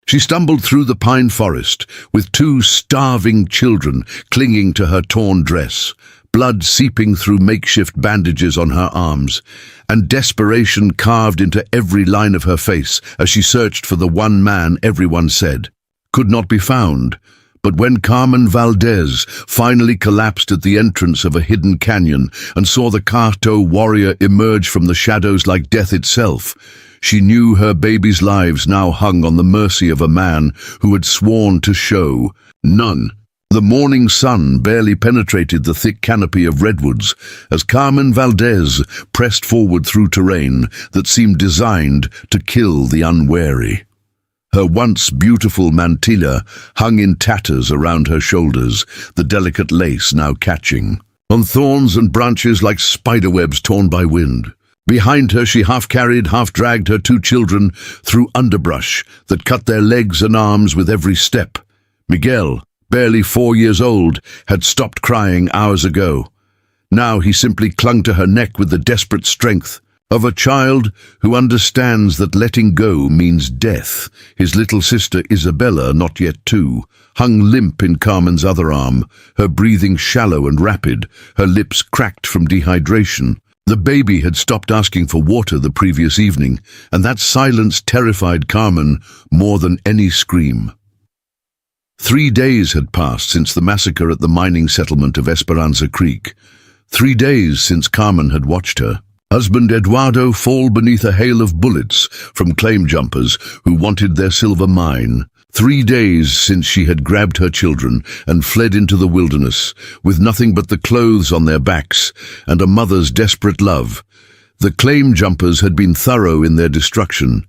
She stumbled through the pine forest, with 2 starving children clinging to her torn dress, blood seeping through makeshift bandages on her arms, and desperation carved into every line of her face as she searched for the one man everyone said could not be found. But when Carmen Valdez finally collapsed at the entrance of a hidden canyon and saw the Kato warrior emerge from the shadows like death itself, she knew her baby's lives now hung on the mercy of a man who had sworn to show none. The morning sun barely penetrated the thick canopy of redwoods as Carmen Valdez pressed forward through terrain that seemed designed to kill the unwary. Her once beautiful mantilla hung in tatters around her shoulders, the delicate lace now catching on thorns and branches like spiderwebs torn by wind. Behind her she half-carried, half-dragged her 2 children through underbrush that cut their legs and arms with every step. Miguel, barely 4 years old, had stopped crying hours ago. Now he simply clung to her neck with the desperate strength of a child who understands that letting go means death. His little sister Isabella, not yet 2, hung limp in Carmen's other arm, her breathing shallow and rapid, her lips cracked from dehydration. The baby had stopped asking for water the previous evening, and that silence terrified Carmen more than any scream. 3 days had passed since the massacre at the mining settlement of Esperanza Creek. 3 days since Carmen had watched her husband Eduardo fall beneath a hail of bullets from claim jumpers who wanted their silver mine. 3 days since she had grabbed her children and fled into the wilderness, with nothing but the clothes on their backs and a mother's desperate love. The claim jumpers had been thorough in their destruction.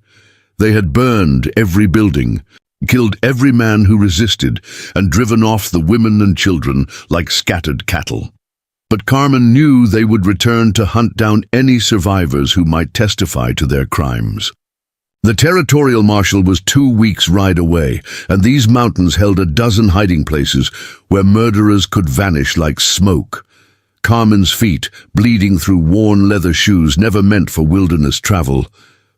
They had burned every building, killed every man who resisted, and driven off the women and children like scattered cattle. But Carmen knew they would return to hunt down any survivors who might testify to their crimes. The territorial marshal was 2 weeks' ride away, and these mountains held a dozen hiding places where murderers could vanish like smoke. Carmen's feet, bleeding through worn leather shoes never meant for wilderness travel,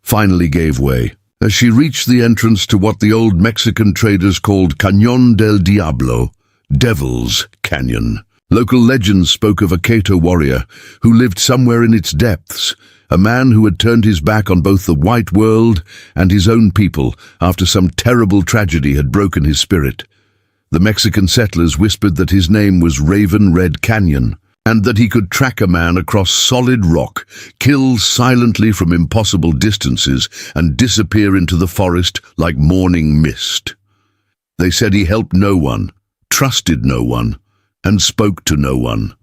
finally gave way as she reached the entrance to what the old Mexican traders called Cañón del Diablo, Devil's Canyon. Local legends spoke of a Kato warrior who lived somewhere in its depths, a man who had turned his back on both the white world and his own people after some terrible tragedy had broken his spirit. The Mexican settlers whispered that his name was Raven Red Canyon, and that he could track a man across solid rock, kill silently from impossible distances, and disappear into the forest like morning mist. They said he helped no one, trusted no one, and spoke to no one.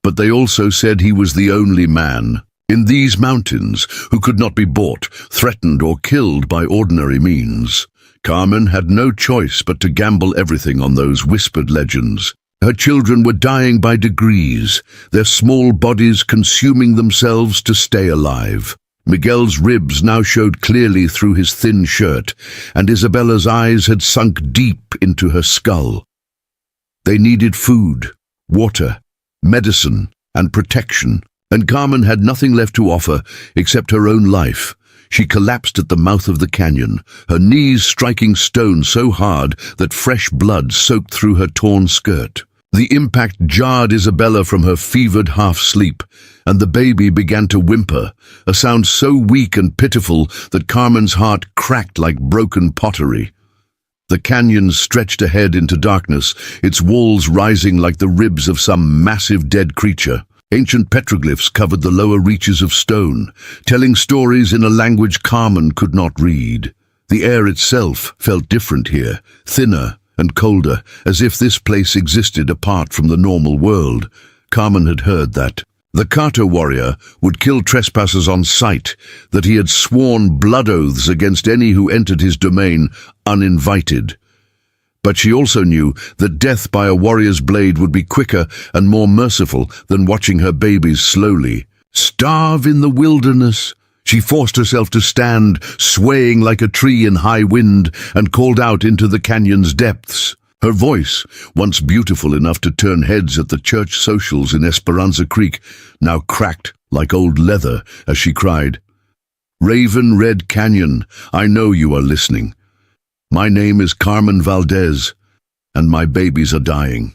But they also said he was the only man in these mountains who could not be bought, threatened, or killed by ordinary means. Carmen had no choice but to gamble everything on those whispered legends. Her children were dying by degrees, their small bodies consuming themselves to stay alive. Miguel's ribs now showed clearly through his thin shirt, and Isabella's eyes had sunk deep into her skull. They needed food, water, medicine, and protection, and Carmen had nothing left to offer except her own life. She collapsed at the mouth of the canyon, her knees striking stone so hard that fresh blood soaked through her torn skirt. The impact jarred Isabella from her fevered half-sleep, and the baby began to whimper, a sound so weak and pitiful that Carmen's heart cracked like broken pottery. The canyon stretched ahead into darkness, its walls rising like the ribs of some massive dead creature. Ancient petroglyphs covered the lower reaches of stone, telling stories in a language Carmen could not read. The air itself felt different here, thinner and colder, as if this place existed apart from the normal world. Carmen had heard that the Kato warrior would kill trespassers on sight, that he had sworn blood oaths against any who entered his domain uninvited. But she also knew that death by a warrior's blade would be quicker and more merciful than watching her babies slowly starve in the wilderness. She forced herself to stand, swaying like a tree in high wind, and called out into the canyon's depths. Her voice, once beautiful enough to turn heads at the church socials in Esperanza Creek, now cracked like old leather as she cried, "Raven Red Canyon, I know you are listening. My name is Carmen Valdez, and my babies are dying."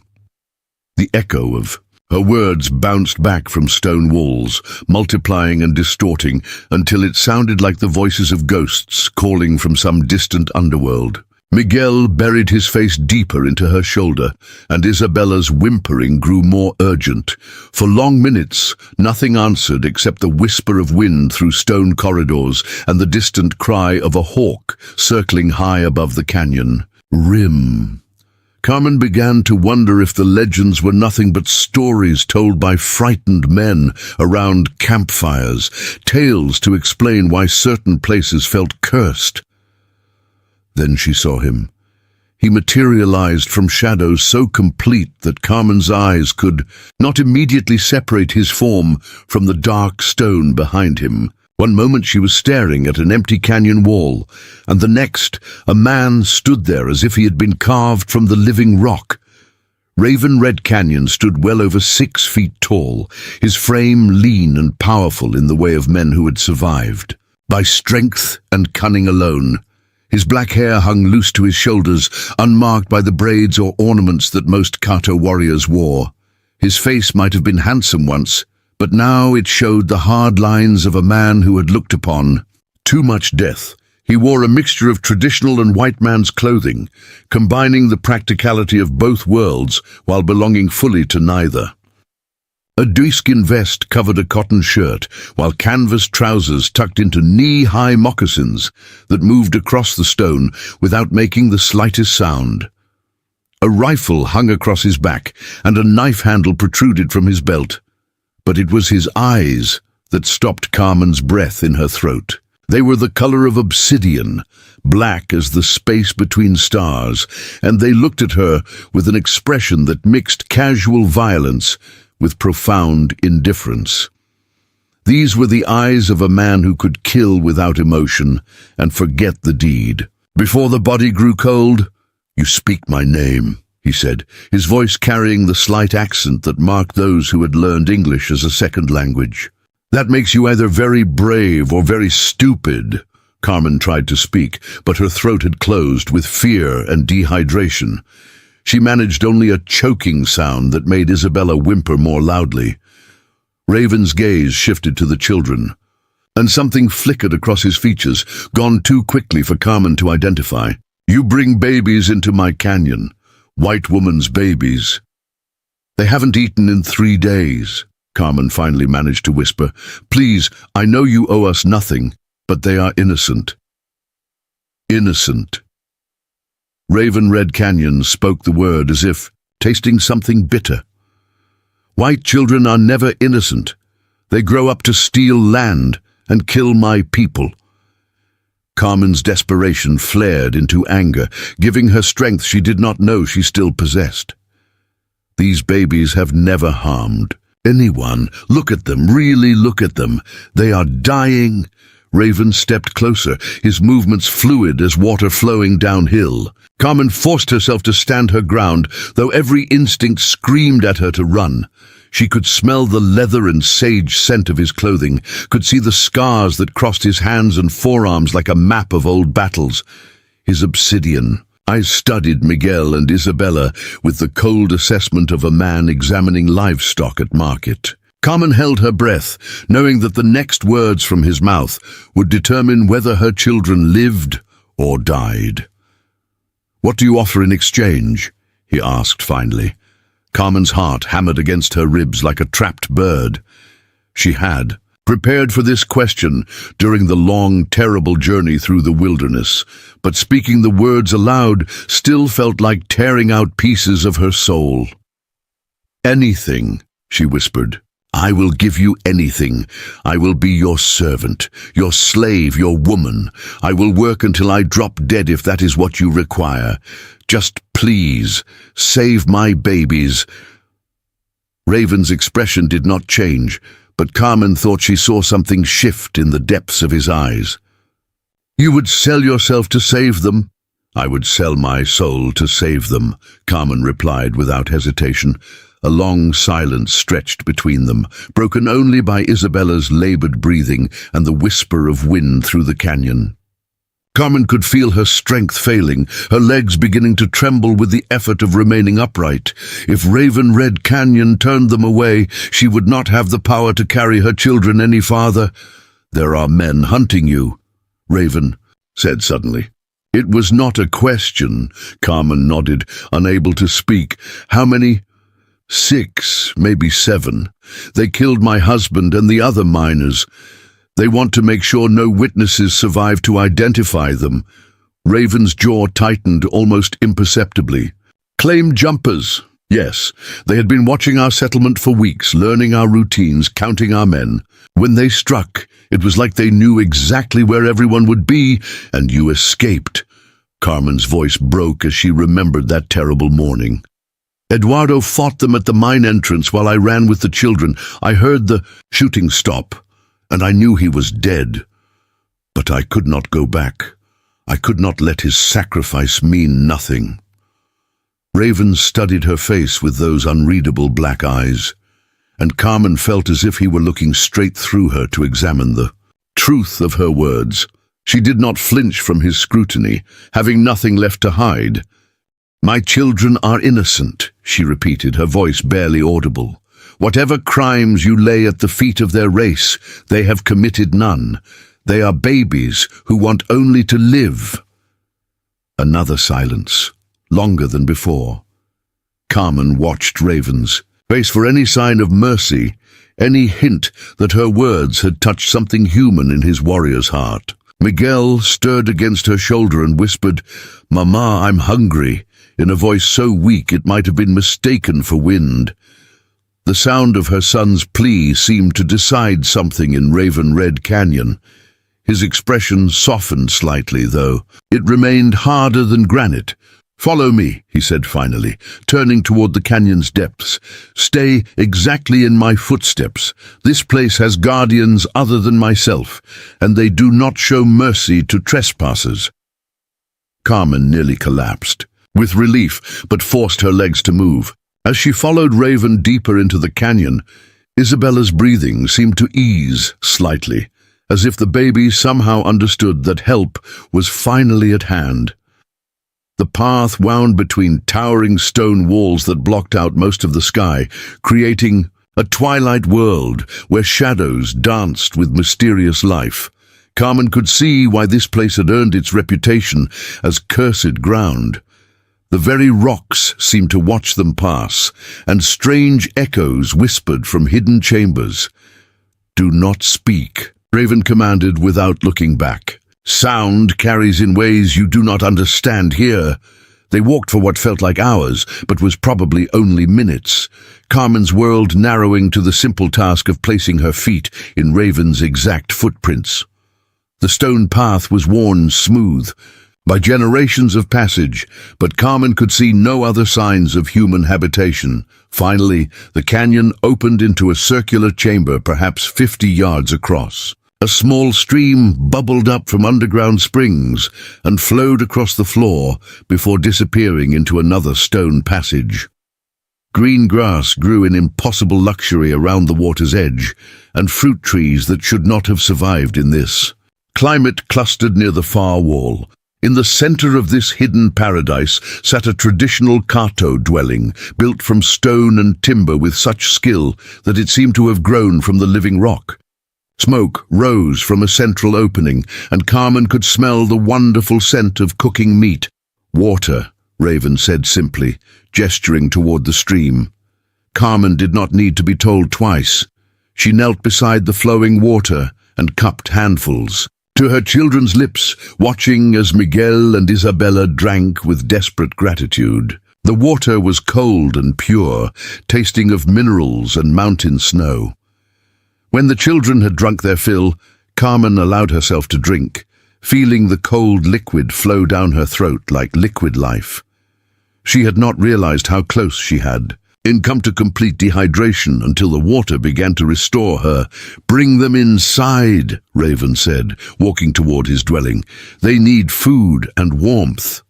The echo of her words bounced back from stone walls, multiplying and distorting until it sounded like the voices of ghosts calling from some distant underworld. Miguel buried his face deeper into her shoulder, and Isabella's whimpering grew more urgent. For long minutes, nothing answered except the whisper of wind through stone corridors and the distant cry of a hawk circling high above the canyon. Rim. Carmen began to wonder if the legends were nothing but stories told by frightened men around campfires, tales to explain why certain places felt cursed. Then she saw him. He materialized from shadows so complete that Carmen's eyes could not immediately separate his form from the dark stone behind him. One moment she was staring at an empty canyon wall, and the next a man stood there as if he had been carved from the living rock. Raven Red Canyon stood well over 6 feet tall, his frame lean and powerful in the way of men who had survived. By strength and cunning alone, his black hair hung loose to his shoulders, unmarked by the braids or ornaments that most Kato warriors wore. His face might have been handsome once, but now it showed the hard lines of a man who had looked upon too much death. He wore a mixture of traditional and white man's clothing, combining the practicality of both worlds while belonging fully to neither. A deerskin vest covered a cotton shirt, while canvas trousers tucked into knee-high moccasins that moved across the stone without making the slightest sound. A rifle hung across his back, and a knife handle protruded from his belt. But it was his eyes that stopped Carmen's breath in her throat. They were the color of obsidian, black as the space between stars, and they looked at her with an expression that mixed casual violence with profound indifference. These were the eyes of a man who could kill without emotion and forget the deed. Before the body grew cold, "You speak my name," he said, his voice carrying the slight accent that marked those who had learned English as a second language. "That makes you either very brave or very stupid." Carmen tried to speak, but her throat had closed with fear and dehydration. She managed only a choking sound that made Isabella whimper more loudly. Raven's gaze shifted to the children, and something flickered across his features, gone too quickly for Carmen to identify. "You bring babies into my canyon. White woman's babies. They haven't eaten in 3 days, Carmen finally managed to whisper. "Please, I know you owe us nothing, but they are innocent." Innocent. Raven Red Canyon spoke the word as if tasting something bitter. "White children are never innocent. They grow up to steal land and kill my people." Carmen's desperation flared into anger, giving her strength she did not know she still possessed. "These babies have never harmed anyone. Look at them, really look at them. They are dying." Raven stepped closer, his movements fluid as water flowing downhill. Carmen forced herself to stand her ground, though every instinct screamed at her to run. She could smell the leather and sage scent of his clothing, could see the scars that crossed his hands and forearms like a map of old battles. His obsidian eyes studied Miguel and Isabella with the cold assessment of a man examining livestock at market. Carmen held her breath, knowing that the next words from his mouth would determine whether her children lived or died. "What do you offer in exchange?" he asked finally. Carmen's heart hammered against her ribs like a trapped bird. She had prepared for this question during the long, terrible journey through the wilderness, but speaking the words aloud still felt like tearing out pieces of her soul. "Anything," she whispered. "I will give you anything. I will be your servant, your slave, your woman. I will work until I drop dead if that is what you require. Just please, save my babies." Raven's expression did not change, but Carmen thought she saw something shift in the depths of his eyes. "You would sell yourself to save them?" "I would sell my soul to save them," Carmen replied without hesitation. A long silence stretched between them, broken only by Isabella's labored breathing and the whisper of wind through the canyon. Carmen could feel her strength failing, her legs beginning to tremble with the effort of remaining upright. If Raven Red Canyon turned them away, she would not have the power to carry her children any farther. "There are men hunting you," Raven said suddenly. It was not a question, Carmen nodded, unable to speak. "How many?" "6, maybe 7. They killed my husband and the other miners. They want to make sure no witnesses survive to identify them." Raven's jaw tightened almost imperceptibly. "Claim jumpers." "Yes, they had been watching our settlement for weeks, learning our routines, counting our men. When they struck, it was like they knew exactly where everyone would be, and you escaped." Carmen's voice broke as she remembered that terrible morning. "Eduardo fought them at the mine entrance while I ran with the children. I heard the shooting stop, and I knew he was dead. But I could not go back. I could not let his sacrifice mean nothing." Raven studied her face with those unreadable black eyes, and Carmen felt as if he were looking straight through her to examine the truth of her words. She did not flinch from his scrutiny, having nothing left to hide. "My children are innocent," she repeated, her voice barely audible. "Whatever crimes you lay at the feet of their race, they have committed none. They are babies who want only to live." Another silence, longer than before. Carmen watched Raven's face for any sign of mercy, any hint that her words had touched something human in his warrior's heart. Miguel stirred against her shoulder and whispered, "Mama, I'm hungry," in a voice so weak it might have been mistaken for wind. The sound of her son's plea seemed to decide something in Raven Red Canyon. His expression softened slightly, though. It remained harder than granite. "Follow me," he said finally, turning toward the canyon's depths. "Stay exactly in my footsteps. This place has guardians other than myself, and they do not show mercy to trespassers." Carmen nearly collapsed, with relief, but forced her legs to move. As she followed Raven deeper into the canyon, Isabella's breathing seemed to ease slightly, as if the baby somehow understood that help was finally at hand. The path wound between towering stone walls that blocked out most of the sky, creating a twilight world where shadows danced with mysterious life. Carmen could see why this place had earned its reputation as cursed ground. The very rocks seemed to watch them pass, and strange echoes whispered from hidden chambers. "Do not speak," Raven commanded without looking back. "Sound carries in ways you do not understand here." They walked for what felt like hours, but was probably only minutes, Carmen's world narrowing to the simple task of placing her feet in Raven's exact footprints. The stone path was worn smooth by generations of passage, but Carmen could see no other signs of human habitation. Finally, the canyon opened into a circular chamber perhaps 50 yards across. A small stream bubbled up from underground springs and flowed across the floor before disappearing into another stone passage. Green grass grew in impossible luxury around the water's edge, and fruit trees that should not have survived in this climate clustered near the far wall. In the center of this hidden paradise sat a traditional Kato dwelling, built from stone and timber with such skill that it seemed to have grown from the living rock. Smoke rose from a central opening, and Carmen could smell the wonderful scent of cooking meat. "Water," Raven said simply, gesturing toward the stream. Carmen did not need to be told twice. She knelt beside the flowing water and cupped handfuls to her children's lips, watching as Miguel and Isabella drank with desperate gratitude. The water was cold and pure, tasting of minerals and mountain snow. When the children had drunk their fill, Carmen allowed herself to drink, feeling the cold liquid flow down her throat like liquid life. She had not realized how close she had come to complete dehydration until the water began to restore her. "Bring them inside," Raven said, walking toward his dwelling. "They need food and warmth."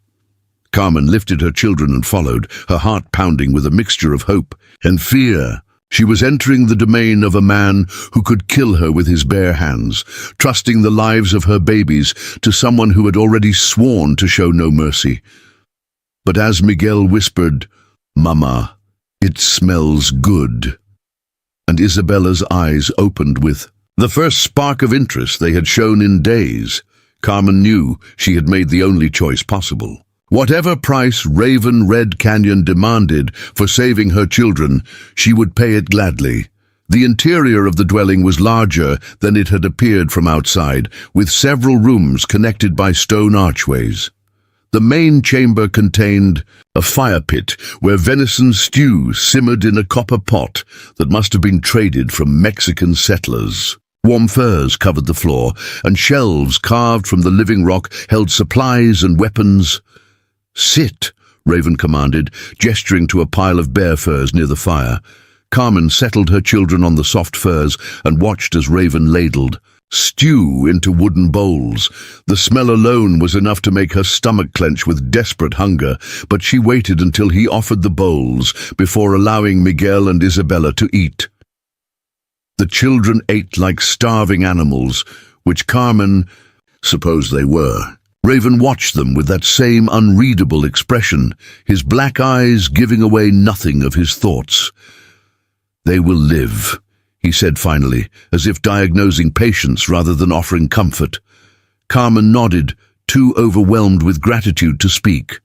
Carmen lifted her children and followed, her heart pounding with a mixture of hope and fear. She was entering the domain of a man who could kill her with his bare hands, trusting the lives of her babies to someone who had already sworn to show no mercy. But as Miguel whispered, "Mama, it smells good," and Isabella's eyes opened with the first spark of interest they had shown in days, Carmen knew she had made the only choice possible. Whatever price Raven Red Canyon demanded for saving her children, she would pay it gladly. The interior of the dwelling was larger than it had appeared from outside, with several rooms connected by stone archways. The main chamber contained a fire pit where venison stew simmered in a copper pot that must have been traded from Mexican settlers. Warm furs covered the floor, and shelves carved from the living rock held supplies and weapons. "Sit," Raven commanded, gesturing to a pile of bear furs near the fire. Carmen settled her children on the soft furs and watched as Raven ladled stew into wooden bowls. The smell alone was enough to make her stomach clench with desperate hunger, but she waited until he offered the bowls before allowing Miguel and Isabella to eat. The children ate like starving animals, which Carmen supposed they were. Raven watched them with that same unreadable expression, his black eyes giving away nothing of his thoughts. "They will live," he said finally, as if diagnosing patience rather than offering comfort. Carmen nodded, too overwhelmed with gratitude to speak.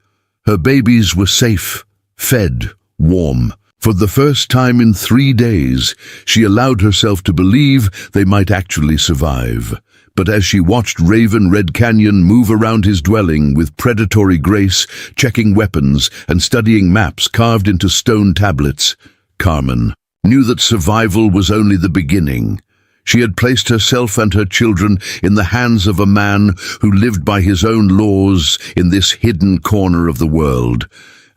Her babies were safe, fed, warm. For the first time in 3 days, she allowed herself to believe they might actually survive. But as she watched Raven Red Canyon move around his dwelling with predatory grace, checking weapons and studying maps carved into stone tablets, Carmen knew that survival was only the beginning. She had placed herself and her children in the hands of a man who lived by his own laws in this hidden corner of the world.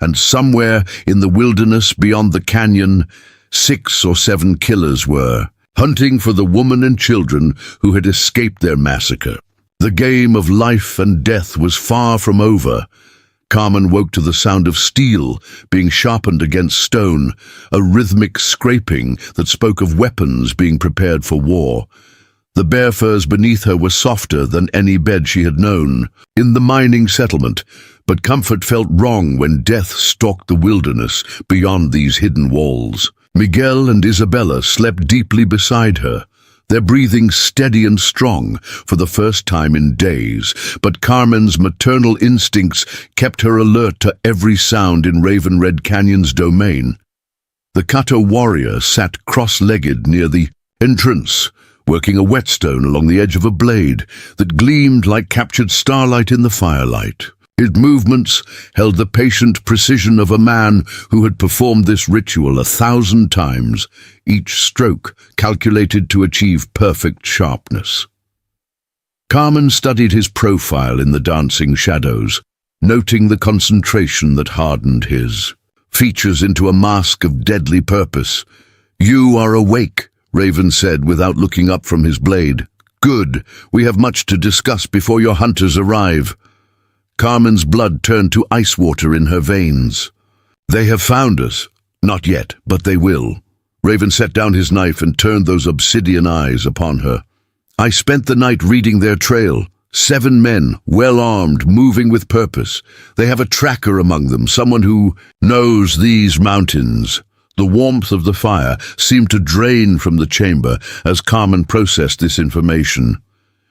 And somewhere in the wilderness beyond the canyon, 6 or 7 killers were hunting for the woman and children who had escaped their massacre. The game of life and death was far from over. Carmen woke to the sound of steel being sharpened against stone, a rhythmic scraping that spoke of weapons being prepared for war. The bear furs beneath her were softer than any bed she had known in the mining settlement, but comfort felt wrong when death stalked the wilderness beyond these hidden walls. Miguel and Isabella slept deeply beside her, their breathing steady and strong for the first time in days, but Carmen's maternal instincts kept her alert to every sound in Raven Red Canyon's domain. The Kato warrior sat cross-legged near the entrance, working a whetstone along the edge of a blade that gleamed like captured starlight in the firelight. His movements held the patient precision of a man who had performed this ritual 1,000 times, each stroke calculated to achieve perfect sharpness. Carmen studied his profile in the dancing shadows, noting the concentration that hardened his features into a mask of deadly purpose. "You are awake," Raven said without looking up from his blade. "Good. We have much to discuss before your hunters arrive." Carmen's blood turned to ice water in her veins. "They have found us." "Not yet, but they will." Raven set down his knife and turned those obsidian eyes upon her. "I spent the night reading their trail. 7 men, well-armed, moving with purpose. They have a tracker among them, someone who knows these mountains." The warmth of the fire seemed to drain from the chamber as Carmen processed this information.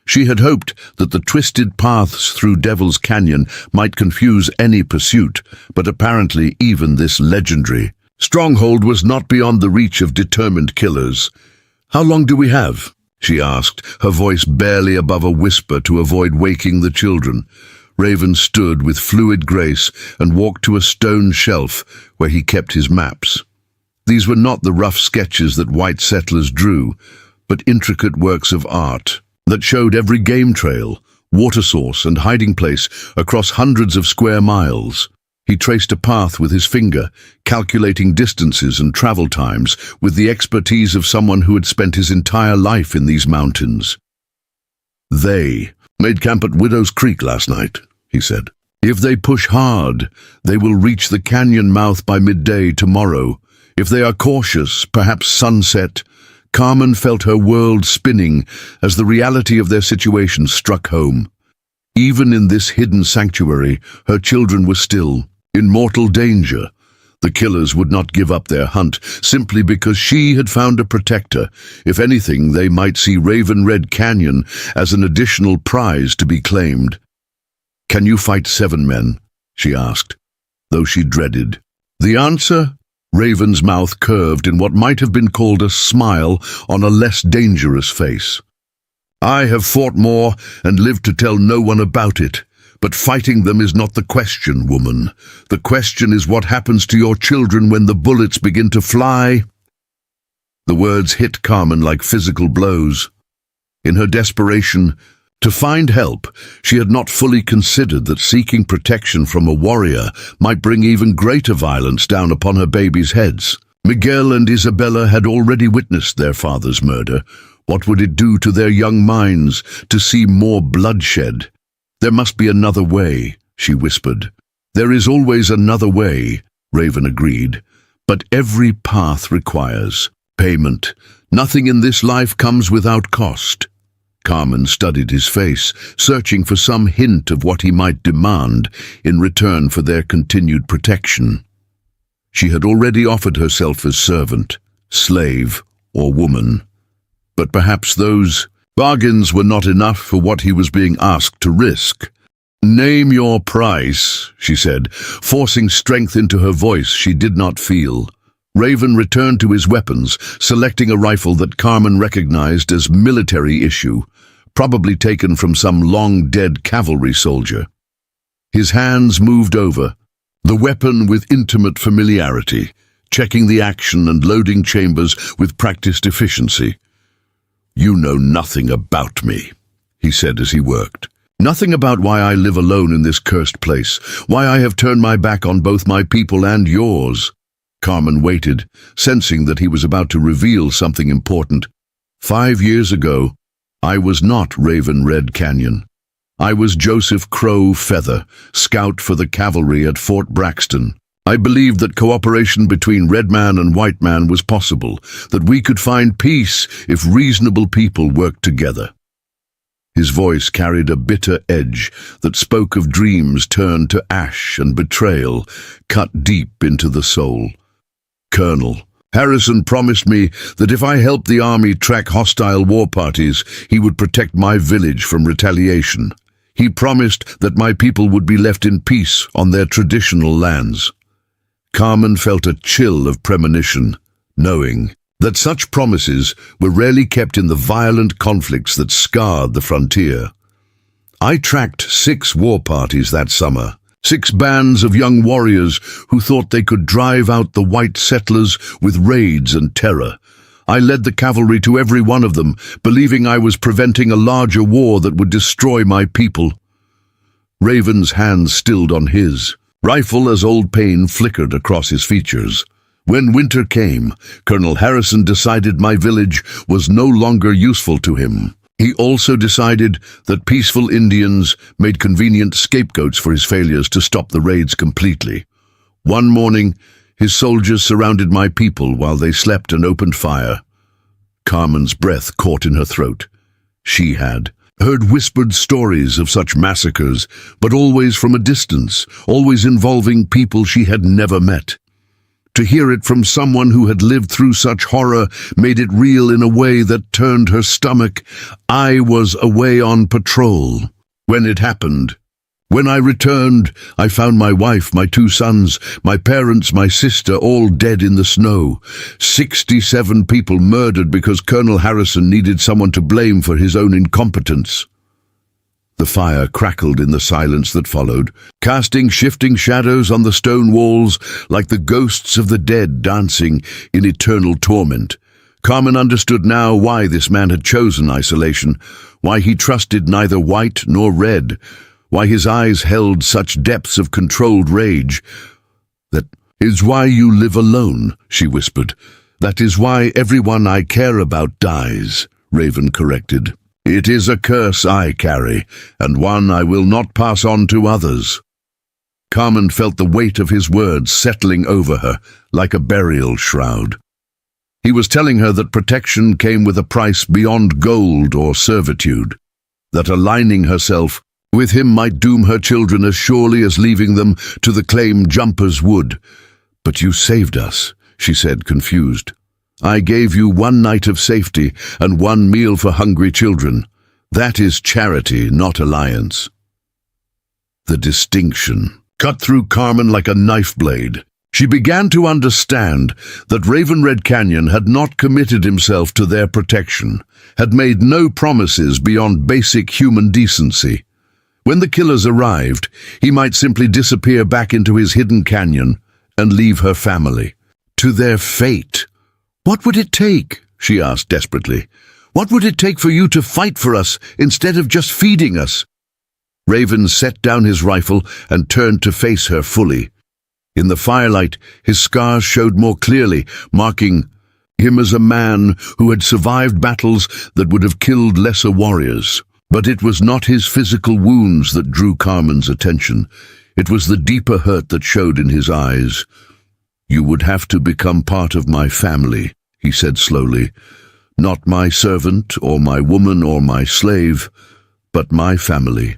She had hoped that the twisted paths through Devil's Canyon might confuse any pursuit, but apparently even this legendary stronghold was not beyond the reach of determined killers. "How long do we have?" she asked, her voice barely above a whisper to avoid waking the children. Raven stood with fluid grace and walked to a stone shelf where he kept his maps. These were not the rough sketches that white settlers drew, but intricate works of art that showed every game trail, water source, and hiding place across hundreds of square miles. He traced a path with his finger, calculating distances and travel times with the expertise of someone who had spent his entire life in these mountains. "They made camp at Widow's Creek last night," he said. "If they push hard, they will reach the canyon mouth by midday tomorrow. If they are cautious, perhaps sunset. Carmen felt her world spinning as the reality of their situation struck home. Even in this hidden sanctuary, her children were still in mortal danger. The killers would not give up their hunt simply because she had found a protector. If anything, they might see Raven Red Canyon as an additional prize to be claimed. "Can you fight 7 men?" she asked, though she dreaded. The answer? Raven's mouth curved in what might have been called a smile on a less dangerous face. "I have fought more and lived to tell no one about it. But fighting them is not the question, woman. The question is what happens to your children when the bullets begin to fly." The words hit Carmen like physical blows. In her desperation to find help, she had not fully considered that seeking protection from a warrior might bring even greater violence down upon her babies' heads. Miguel and Isabella had already witnessed their father's murder. What would it do to their young minds to see more bloodshed? "There must be another way," she whispered. "There is always another way," Raven agreed. "But every path requires payment. Nothing in this life comes without cost." Carmen studied his face, searching for some hint of what he might demand in return for their continued protection. She had already offered herself as servant, slave, or woman. But perhaps those bargains were not enough for what he was being asked to risk. "Name your price," she said, forcing strength into her voice she did not feel. Raven returned to his weapons, selecting a rifle that Carmen recognized as military issue, probably taken from some long-dead cavalry soldier. His hands moved over, the weapon with intimate familiarity, checking the action and loading chambers with practiced efficiency. "You know nothing about me," he said as he worked. "Nothing about why I live alone in this cursed place, why I have turned my back on both my people and yours." Carmen waited, sensing that he was about to reveal something important. 5 years ago, I was not Raven Red Canyon. I was Joseph Crow Feather, scout for the cavalry at Fort Braxton. I believed that cooperation between red man and white man was possible, that we could find peace if reasonable people worked together. His voice carried a bitter edge that spoke of dreams turned to ash and betrayal, cut deep into the soul. "Colonel, Harrison promised me that if I helped the army track hostile war parties, he would protect my village from retaliation. He promised that my people would be left in peace on their traditional lands." Carmen felt a chill of premonition, knowing that such promises were rarely kept in the violent conflicts that scarred the frontier. "I tracked 6 war parties that summer, 6 bands of young warriors who thought they could drive out the white settlers with raids and terror. I led the cavalry to every one of them, believing I was preventing a larger war that would destroy my people." Raven's hands stilled on his, rifle as old pain flickered across his features. When winter came, Colonel Harrison decided my village was no longer useful to him. He also decided that peaceful Indians made convenient scapegoats for his failures to stop the raids completely. One morning, his soldiers surrounded my people while they slept and opened fire. Carmen's breath caught in her throat. She had heard whispered stories of such massacres, but always from a distance, always involving people she had never met. To hear it from someone who had lived through such horror made it real in a way that turned her stomach. I was away on patrol when it happened. When I returned, I found my wife, my 2 sons, my parents, my sister, all dead in the snow. 67 people murdered because Colonel Harrison needed someone to blame for his own incompetence. The fire crackled in the silence that followed, casting shifting shadows on the stone walls like the ghosts of the dead dancing in eternal torment. Carmen understood now why this man had chosen isolation, why he trusted neither white nor red, why his eyes held such depths of controlled rage. "That is why you live alone," she whispered. "That is why everyone I care about dies," Raven corrected. "It is a curse I carry, and one I will not pass on to others." Carmen felt the weight of his words settling over her like a burial shroud. He was telling her that protection came with a price beyond gold or servitude, that aligning herself with him might doom her children as surely as leaving them to the claim jumpers would. "But you saved us," she said, confused. "I gave you one night of safety and one meal for hungry children. That is charity, not alliance." The distinction cut through Carmen like a knife blade. She began to understand that Raven Red Canyon had not committed himself to their protection, had made no promises beyond basic human decency. When the killers arrived, he might simply disappear back into his hidden canyon and leave her family to their fate. "What would it take?" she asked desperately. "What would it take for you to fight for us instead of just feeding us?" Raven set down his rifle and turned to face her fully. In the firelight, his scars showed more clearly, marking him as a man who had survived battles that would have killed lesser warriors. But it was not his physical wounds that drew Carmen's attention. It was the deeper hurt that showed in his eyes. "You would have to become part of my family," he said slowly. "Not my servant or my woman or my slave, but my family,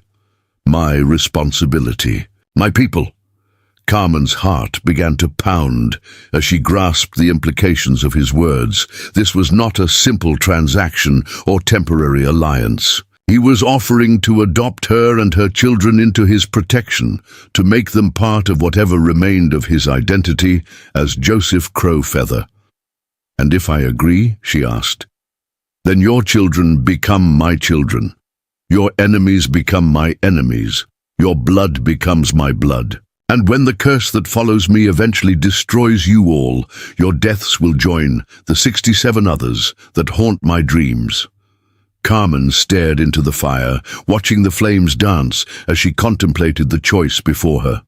my responsibility, my people." Carmen's heart began to pound as she grasped the implications of his words. This was not a simple transaction or temporary alliance. He was offering to adopt her and her children into his protection, to make them part of whatever remained of his identity as Joseph Crowfeather. "And if I agree," she asked, "then your children become my children. Your enemies become my enemies. Your blood becomes my blood. And when the curse that follows me eventually destroys you all, your deaths will join the 67 others that haunt my dreams." Carmen stared into the fire, watching the flames dance as she contemplated the choice before her.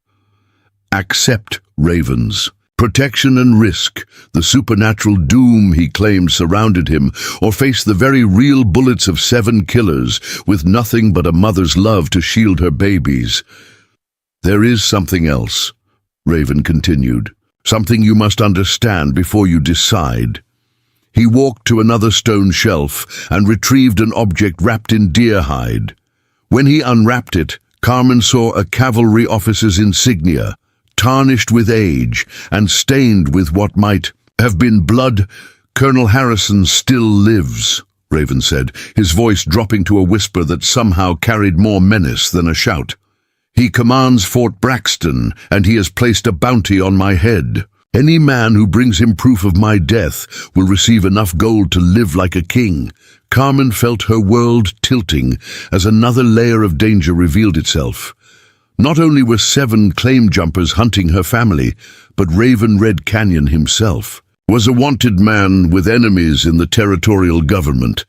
Accept Raven's protection and risk the supernatural doom he claimed surrounded him, or face the very real bullets of 7 killers with nothing but a mother's love to shield her babies. "There is something else," Raven continued, "something you must understand before you decide." He walked to another stone shelf and retrieved an object wrapped in deer hide. When he unwrapped it, Carmen saw a cavalry officer's insignia, tarnished with age and stained with what might have been blood. "Colonel Harrison still lives," Raven said, his voice dropping to a whisper that somehow carried more menace than a shout. "He commands Fort Braxton, and he has placed a bounty on my head. Any man who brings him proof of my death will receive enough gold to live like a king." Carmen felt her world tilting as another layer of danger revealed itself. Not only were 7 claim jumpers hunting her family, but Raven Red Canyon himself was a wanted man with enemies in the territorial government.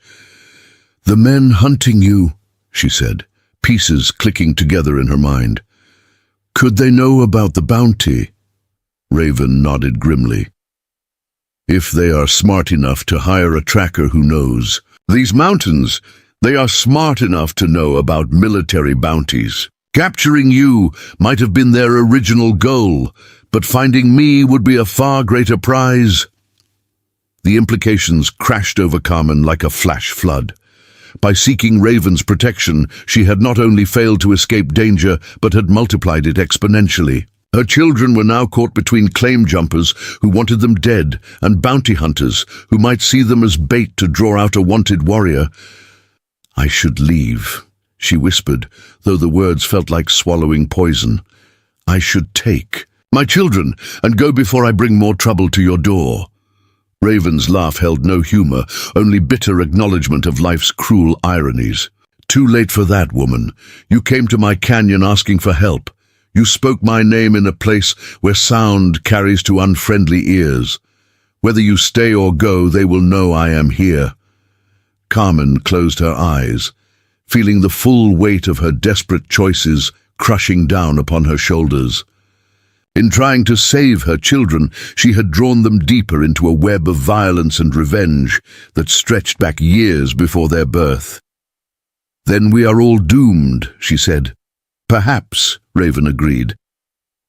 "The men hunting you," she said, pieces clicking together in her mind. "Could they know about the bounty?" Raven nodded grimly. "If they are smart enough to hire a tracker who knows. These mountains, they are smart enough to know about military bounties. Capturing you might have been their original goal, but finding me would be a far greater prize." The implications crashed over Carmen like a flash flood. By seeking Raven's protection, she had not only failed to escape danger, but had multiplied it exponentially. Her children were now caught between claim jumpers who wanted them dead and bounty hunters who might see them as bait to draw out a wanted warrior. "I should leave," she whispered, though the words felt like swallowing poison. "I should take my children and go before I bring more trouble to your door." Raven's laugh held no humor, only bitter acknowledgement of life's cruel ironies. "Too late for that, woman. You came to my canyon asking for help. You spoke my name in a place where sound carries to unfriendly ears. Whether you stay or go, they will know I am here." Carmen closed her eyes, feeling the full weight of her desperate choices crushing down upon her shoulders. In trying to save her children, she had drawn them deeper into a web of violence and revenge that stretched back years before their birth. "Then we are all doomed," she said. "Perhaps," Raven agreed.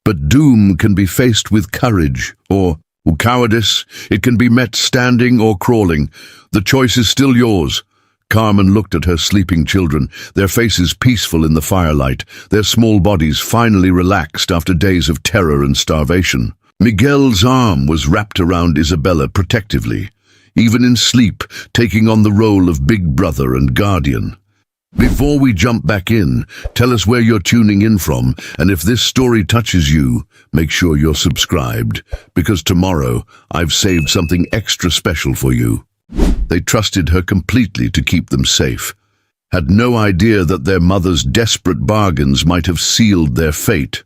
But doom can be faced with courage, or cowardice. It can be met standing or crawling. The choice is still yours. Carmen looked at her sleeping children, their faces peaceful in the firelight, their small bodies finally relaxed after days of terror and starvation. Miguel's arm was wrapped around Isabella protectively, even in sleep, taking on the role of big brother and guardian. Before we jump back in, tell us where you're tuning in from, and if this story touches you, make sure you're subscribed, because tomorrow I've saved something extra special for you. They trusted her completely to keep them safe, had no idea that their mother's desperate bargains might have sealed their fate.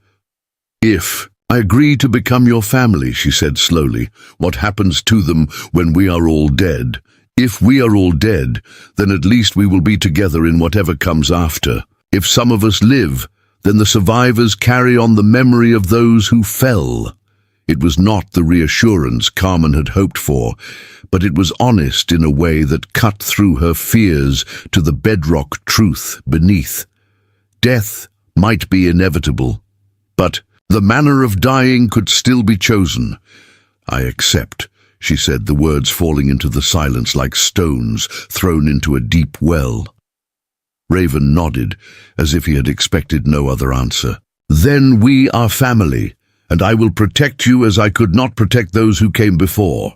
"If I agree to become your family," she said slowly, "what happens to them when we are all dead? If we are all dead, then at least we will be together in whatever comes after. If some of us live, then the survivors carry on the memory of those who fell." It was not the reassurance Carmen had hoped for, but it was honest in a way that cut through her fears to the bedrock truth beneath. Death might be inevitable, but the manner of dying could still be chosen. "I accept," she said, the words falling into the silence like stones thrown into a deep well. Raven nodded, as if he had expected no other answer. "Then we are family, and I will protect you as I could not protect those who came before."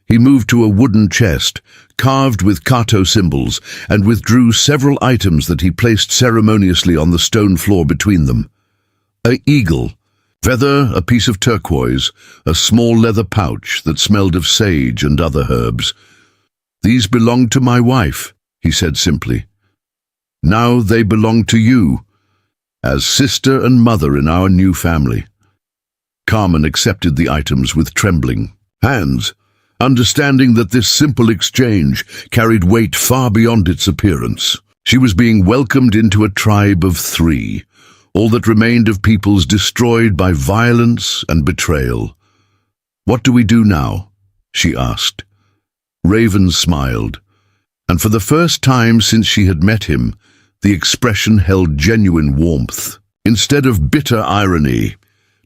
He moved to a wooden chest, carved with Kato symbols, and withdrew several items that he placed ceremoniously on the stone floor between them. An eagle, feather, a piece of turquoise, a small leather pouch that smelled of sage and other herbs. "These belong to my wife," he said simply. "Now they belong to you, as sister and mother in our new family." Carmen accepted the items with trembling hands, understanding that this simple exchange carried weight far beyond its appearance. She was being welcomed into a tribe of 3, all that remained of peoples destroyed by violence and betrayal. "What do we do now?" she asked. Raven smiled, and for the first time since she had met him, the expression held genuine warmth. Instead of bitter irony,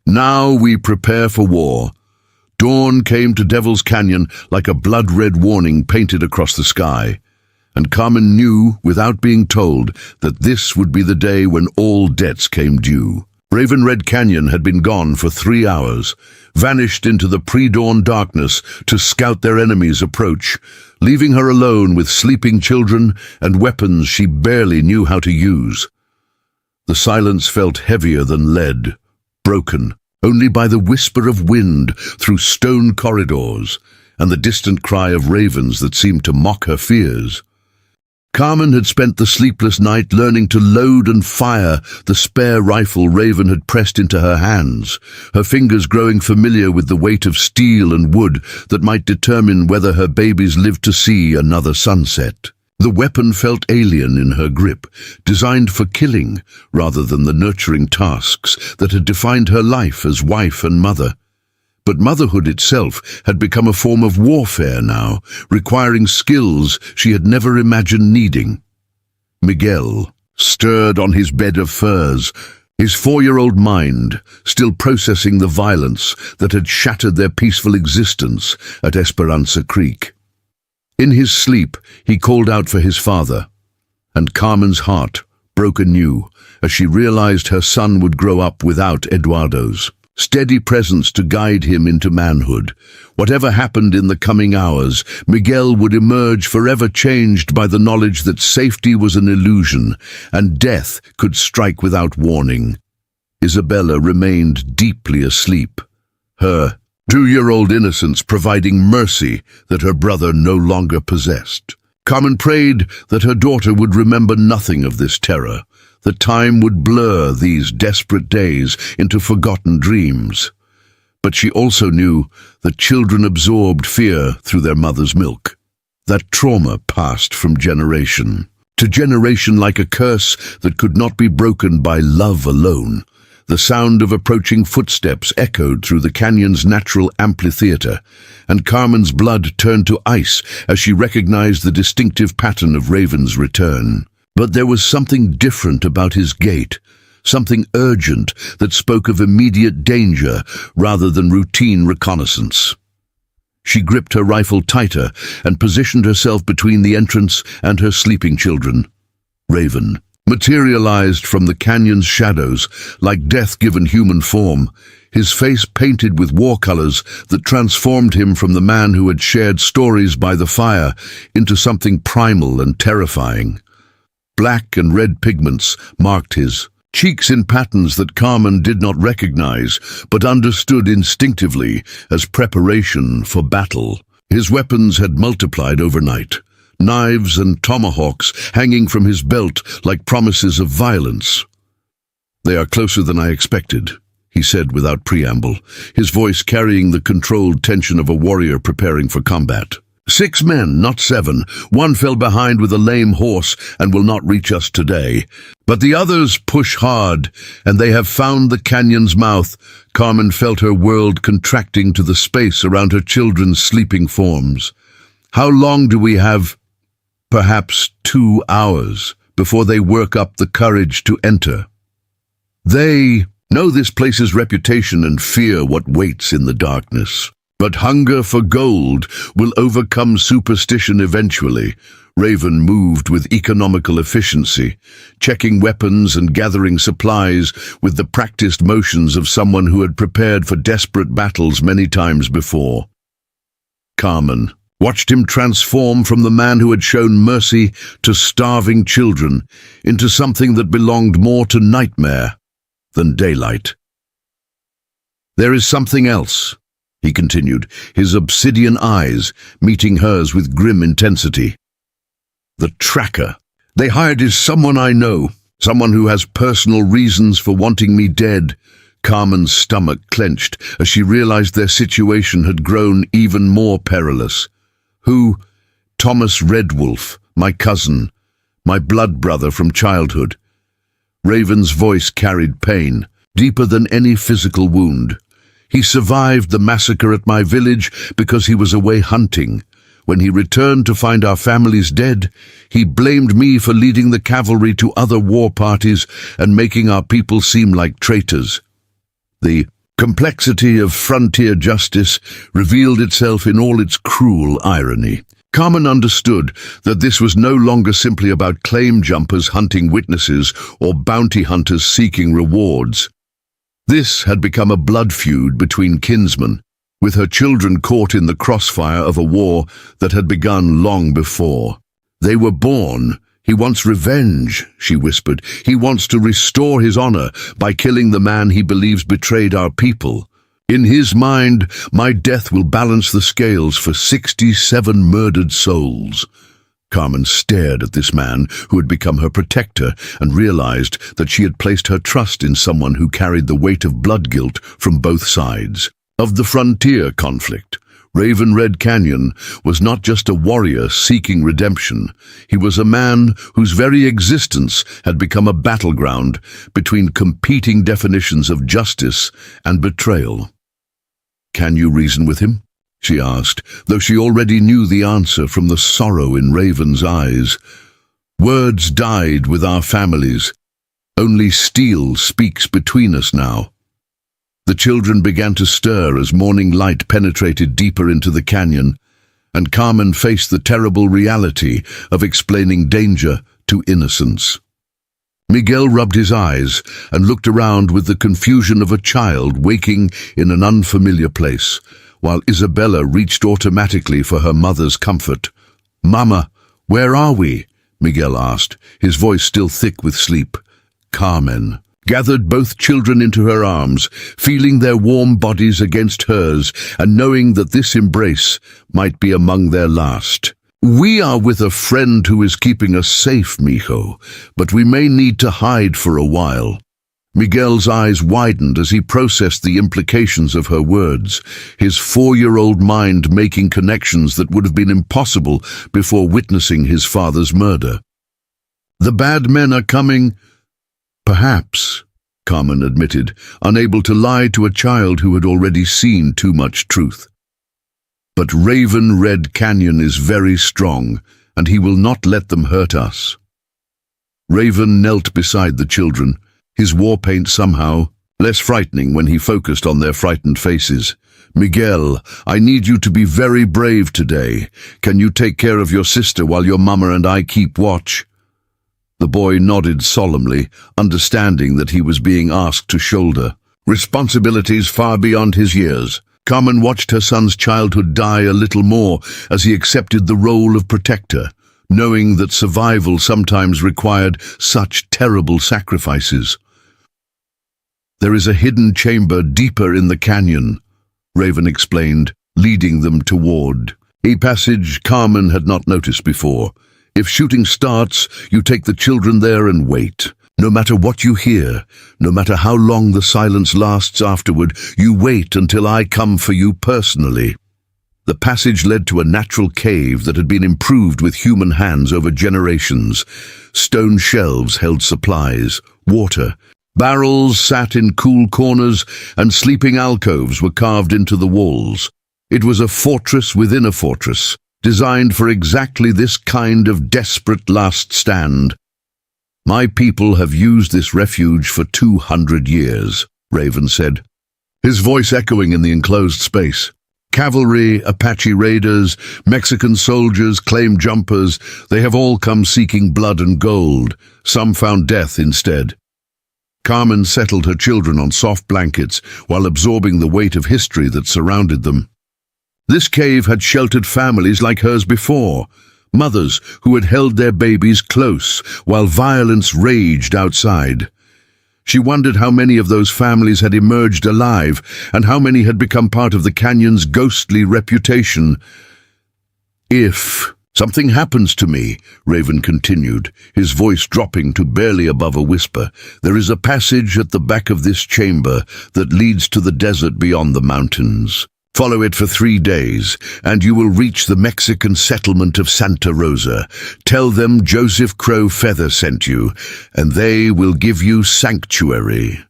"Now we prepare for war." Dawn came to Devil's Canyon like a blood-red warning painted across the sky, and Carmen knew, without being told, that this would be the day when all debts came due. Raven Red Canyon had been gone for 3 hours, vanished into the pre-dawn darkness to scout their enemies' approach, leaving her alone with sleeping children and weapons she barely knew how to use. The silence felt heavier than lead, broken only by the whisper of wind through stone corridors and the distant cry of ravens that seemed to mock her fears. Carmen had spent the sleepless night learning to load and fire the spare rifle Raven had pressed into her hands, her fingers growing familiar with the weight of steel and wood that might determine whether her babies lived to see another sunset. The weapon felt alien in her grip, designed for killing rather than the nurturing tasks that had defined her life as wife and mother. But motherhood itself had become a form of warfare now, requiring skills she had never imagined needing. Miguel stirred on his bed of furs, his 4-year-old mind still processing the violence that had shattered their peaceful existence at Esperanza Creek. In his sleep, he called out for his father, and Carmen's heart broke anew as she realized her son would grow up without Eduardo's steady presence to guide him into manhood. Whatever happened in the coming hours, Miguel would emerge forever changed by the knowledge that safety was an illusion and death could strike without warning. Isabella remained deeply asleep, her 2-year-old innocence providing mercy that her brother no longer possessed. Carmen prayed that her daughter would remember nothing of this terror, that time would blur these desperate days into forgotten dreams. But she also knew that children absorbed fear through their mother's milk. That trauma passed from generation to generation like a curse that could not be broken by love alone. The sound of approaching footsteps echoed through the canyon's natural amphitheater, and Carmen's blood turned to ice as she recognized the distinctive pattern of Raven's return. But there was something different about his gait, something urgent that spoke of immediate danger rather than routine reconnaissance. She gripped her rifle tighter and positioned herself between the entrance and her sleeping children. Raven materialized from the canyon's shadows like death given human form, his face painted with war colors that transformed him from the man who had shared stories by the fire into something primal and terrifying. Black and red pigments marked his cheeks in patterns that Carmen did not recognize but understood instinctively as preparation for battle. His weapons had multiplied overnight, knives and tomahawks hanging from his belt like promises of violence. "They are closer than I expected," he said without preamble, his voice carrying the controlled tension of a warrior preparing for combat. "6 men, not 7. One fell behind with a lame horse and will not reach us today. But the others push hard, and they have found the canyon's mouth." Carmen felt her world contracting to the space around her children's sleeping forms. "How long do we have?" "Perhaps 2 hours before they work up the courage to enter. They know this place's reputation and fear what waits in the darkness. But hunger for gold will overcome superstition eventually." Raven moved with economical efficiency, checking weapons and gathering supplies with the practiced motions of someone who had prepared for desperate battles many times before. Carmen watched him transform from the man who had shown mercy to starving children into something that belonged more to nightmare than daylight. "There is something else," he continued, his obsidian eyes meeting hers with grim intensity. "The tracker they hired is someone I know, someone who has personal reasons for wanting me dead." Carmen's stomach clenched as she realized their situation had grown even more perilous. "Who?" "Thomas Redwolf, my cousin, my blood brother from childhood." Raven's voice carried pain, deeper than any physical wound. "He survived the massacre at my village because he was away hunting. When he returned to find our families dead, he blamed me for leading the cavalry to other war parties and making our people seem like traitors." The complexity of frontier justice revealed itself in all its cruel irony. Carmen understood that this was no longer simply about claim jumpers hunting witnesses or bounty hunters seeking rewards. This had become a blood feud between kinsmen, with her children caught in the crossfire of a war that had begun long before. "They were born. He wants revenge," she whispered. "He wants to restore his honor by killing the man he believes betrayed our people. In his mind, my death will balance the scales for 67 murdered souls." Carmen stared at this man who had become her protector and realized that she had placed her trust in someone who carried the weight of blood guilt from both sides. Of the frontier conflict, Raven Red Canyon was not just a warrior seeking redemption. He was a man whose very existence had become a battleground between competing definitions of justice and betrayal. "Can you reason with him?" she asked, though she already knew the answer from the sorrow in Raven's eyes. "Words died with our families. Only steel speaks between us now." The children began to stir as morning light penetrated deeper into the canyon, and Carmen faced the terrible reality of explaining danger to innocence. Miguel rubbed his eyes and looked around with the confusion of a child waking in an unfamiliar place, while Isabella reached automatically for her mother's comfort. "Mama, where are we?" Miguel asked, his voice still thick with sleep. Carmen gathered both children into her arms, feeling their warm bodies against hers and knowing that this embrace might be among their last. "We are with a friend who is keeping us safe, mijo, but we may need to hide for a while." Miguel's eyes widened as he processed the implications of her words, his 4-year-old mind making connections that would have been impossible before witnessing his father's murder. "The bad men are coming." "Perhaps," Carmen admitted, unable to lie to a child who had already seen too much truth. "But Raven Red Canyon is very strong, and he will not let them hurt us." Raven knelt beside the children, his war paint somehow less frightening when he focused on their frightened faces. "Miguel, I need you to be very brave today. Can you take care of your sister while your mama and I keep watch?" The boy nodded solemnly, understanding that he was being asked to shoulder responsibilities far beyond his years. Carmen watched her son's childhood die a little more as he accepted the role of protector, knowing that survival sometimes required such terrible sacrifices. "There is a hidden chamber deeper in the canyon," Raven explained, leading them toward a passage Carmen had not noticed before. "If shooting starts, you take the children there and wait. No matter what you hear, no matter how long the silence lasts afterward, you wait until I come for you personally." The passage led to a natural cave that had been improved with human hands over generations. Stone shelves held supplies, water. Barrels sat in cool corners, and sleeping alcoves were carved into the walls. It was a fortress within a fortress, designed for exactly this kind of desperate last stand. "My people have used this refuge for 200 years, Raven said, his voice echoing in the enclosed space. "Cavalry, Apache raiders, Mexican soldiers, claim jumpers, they have all come seeking blood and gold. Some found death instead." Carmen settled her children on soft blankets while absorbing the weight of history that surrounded them. This cave had sheltered families like hers before, mothers who had held their babies close while violence raged outside. She wondered how many of those families had emerged alive and how many had become part of the canyon's ghostly reputation. "If something happens to me," Raven continued, his voice dropping to barely above a whisper, "there is a passage at the back of this chamber that leads to the desert beyond the mountains. Follow it for 3 days, and you will reach the Mexican settlement of Santa Rosa. Tell them Joseph Crow Feather sent you, and they will give you sanctuary."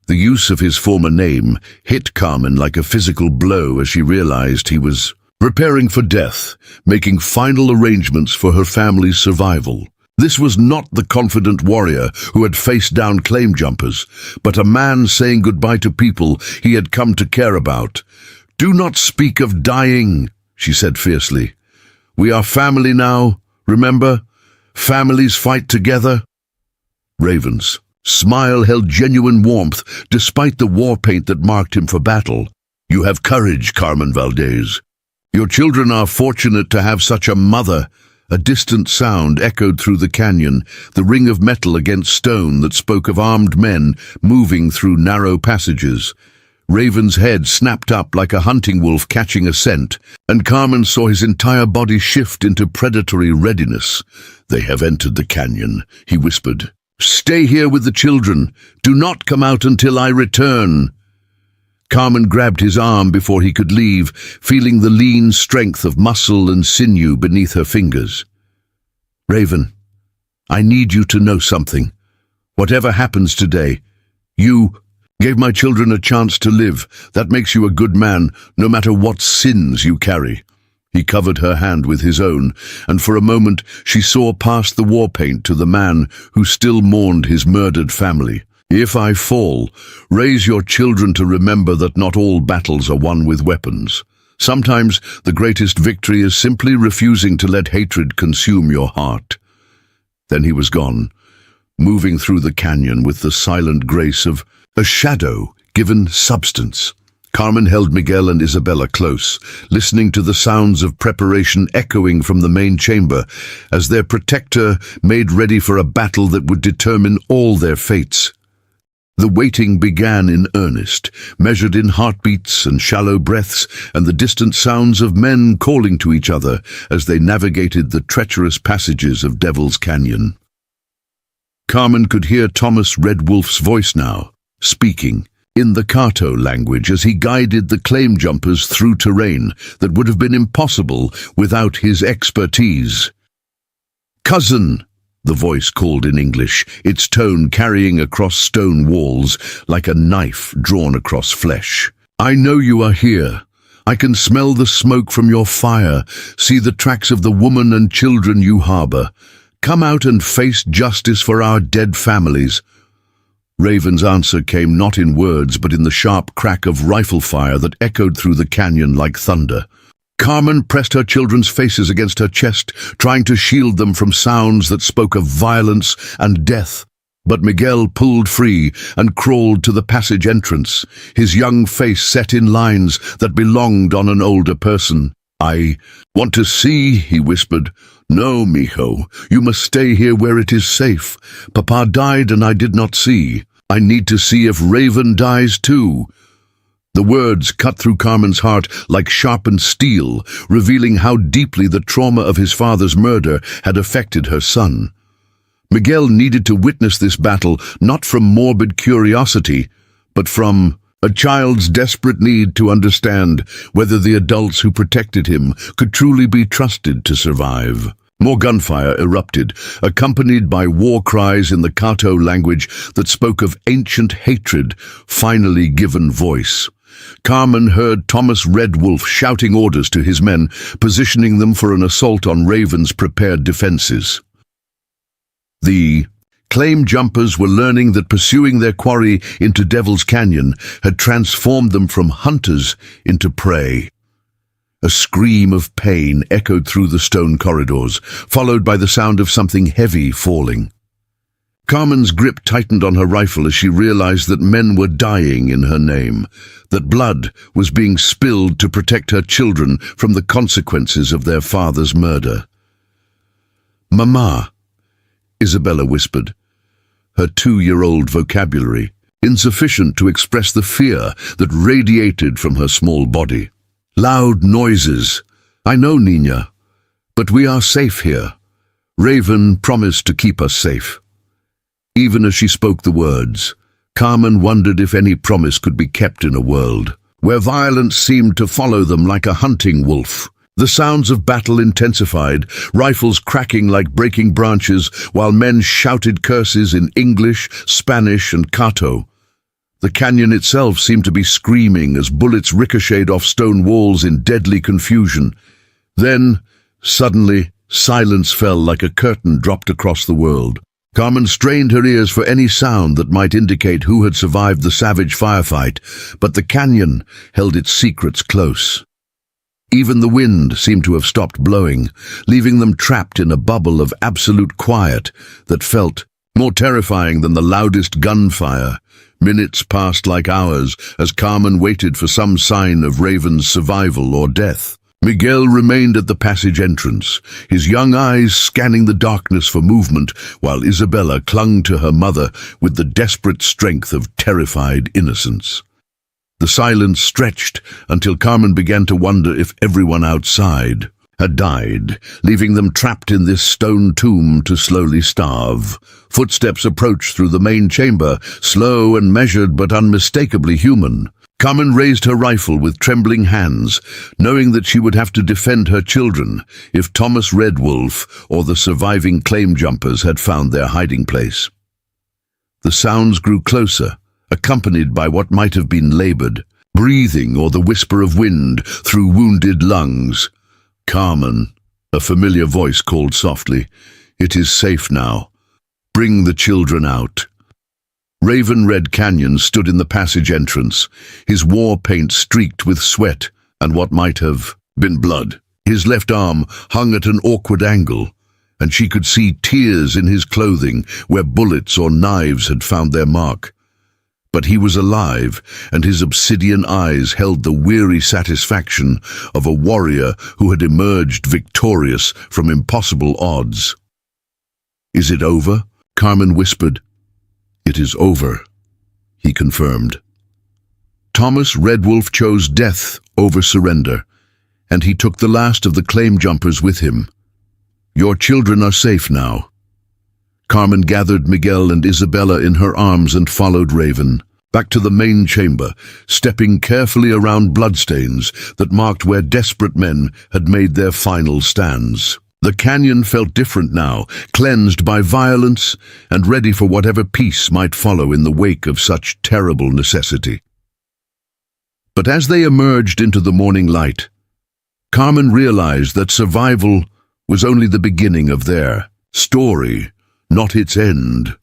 The use of his former name hit Carmen like a physical blow as she realized he was preparing for death, making final arrangements for her family's survival. This was not the confident warrior who had faced down claim jumpers, but a man saying goodbye to people he had come to care about. "Do not speak of dying," she said fiercely. "We are family now, remember? Families fight together." Raven's smile held genuine warmth despite the war paint that marked him for battle. "You have courage, Carmen Valdez. Your children are fortunate to have such a mother." A distant sound echoed through the canyon, the ring of metal against stone that spoke of armed men moving through narrow passages. Raven's head snapped up like a hunting wolf catching a scent, and Carmen saw his entire body shift into predatory readiness. "They have entered the canyon," he whispered. "Stay here with the children. Do not come out until I return." Carmen grabbed his arm before he could leave, feeling the lean strength of muscle and sinew beneath her fingers. "Raven, I need you to know something. Whatever happens today, you gave my children a chance to live. That makes you a good man, no matter what sins you carry." He covered her hand with his own, and for a moment she saw past the war paint to the man who still mourned his murdered family. "If I fall, raise your children to remember that not all battles are won with weapons. Sometimes the greatest victory is simply refusing to let hatred consume your heart." Then he was gone, moving through the canyon with the silent grace of a shadow given substance. Carmen held Miguel and Isabella close, listening to the sounds of preparation echoing from the main chamber as their protector made ready for a battle that would determine all their fates. The waiting began in earnest, measured in heartbeats and shallow breaths and the distant sounds of men calling to each other as they navigated the treacherous passages of Devil's Canyon. Carmen could hear Thomas Red Wolf's voice now, speaking in the Kato language as he guided the claim jumpers through terrain that would have been impossible without his expertise. "Cousin," the voice called in English, its tone carrying across stone walls like a knife drawn across flesh. "I know you are here. I can smell the smoke from your fire, see the tracks of the woman and children you harbor. Come out and face justice for our dead families." Raven's answer came not in words but in the sharp crack of rifle fire that echoed through the canyon like thunder. Carmen pressed her children's faces against her chest, trying to shield them from sounds that spoke of violence and death. But Miguel pulled free and crawled to the passage entrance, his young face set in lines that belonged on an older person. "I want to see," he whispered. "No, mijo, you must stay here where it is safe. Papa died and I did not see. I need to see if Raven dies too." The words cut through Carmen's heart like sharpened steel, revealing how deeply the trauma of his father's murder had affected her son. Miguel needed to witness this battle not from morbid curiosity, but from a child's desperate need to understand whether the adults who protected him could truly be trusted to survive. More gunfire erupted, accompanied by war cries in the Kato language that spoke of ancient hatred finally given voice. Carmen heard Thomas Red Wolf shouting orders to his men, positioning them for an assault on Raven's prepared defenses. The claim jumpers were learning that pursuing their quarry into Devil's Canyon had transformed them from hunters into prey. A scream of pain echoed through the stone corridors, followed by the sound of something heavy falling. Carmen's grip tightened on her rifle as she realized that men were dying in her name, that blood was being spilled to protect her children from the consequences of their father's murder. "Mama," Isabella whispered, her 2-year-old vocabulary insufficient to express the fear that radiated from her small body. "Loud noises. I know, Nina, but we are safe here. Raven promised to keep us safe." Even as she spoke the words, Carmen wondered if any promise could be kept in a world where violence seemed to follow them like a hunting wolf. The sounds of battle intensified, rifles cracking like breaking branches, while men shouted curses in English, Spanish, and Kato. The canyon itself seemed to be screaming as bullets ricocheted off stone walls in deadly confusion. Then, suddenly, silence fell like a curtain dropped across the world. Carmen strained her ears for any sound that might indicate who had survived the savage firefight, but the canyon held its secrets close. Even the wind seemed to have stopped blowing, leaving them trapped in a bubble of absolute quiet that felt more terrifying than the loudest gunfire. Minutes passed like hours as Carmen waited for some sign of Raven's survival or death. Miguel remained at the passage entrance, his young eyes scanning the darkness for movement, while Isabella clung to her mother with the desperate strength of terrified innocence. The silence stretched until Carmen began to wonder if everyone outside had died, leaving them trapped in this stone tomb to slowly starve. Footsteps approached through the main chamber, slow and measured but unmistakably human. Carmen raised her rifle with trembling hands, knowing that she would have to defend her children if Thomas Red Wolf or the surviving claim jumpers had found their hiding place. The sounds grew closer, accompanied by what might have been labored breathing or the whisper of wind through wounded lungs. "Carmen," a familiar voice called softly, "it is safe now. Bring the children out." Raven Red Canyon stood in the passage entrance, his war paint streaked with sweat and what might have been blood. His left arm hung at an awkward angle, and she could see tears in his clothing where bullets or knives had found their mark. But he was alive, and his obsidian eyes held the weary satisfaction of a warrior who had emerged victorious from impossible odds. "Is it over?" Carmen whispered. "It is over," he confirmed. Thomas Red Wolf chose death over surrender, and he took the last of the claim jumpers with him. "Your children are safe now." Carmen gathered Miguel and Isabella in her arms and followed Raven back to the main chamber, stepping carefully around bloodstains that marked where desperate men had made their final stands. The canyon felt different now, cleansed by violence and ready for whatever peace might follow in the wake of such terrible necessity. But as they emerged into the morning light, Carmen realized that survival was only the beginning of their story, not its end.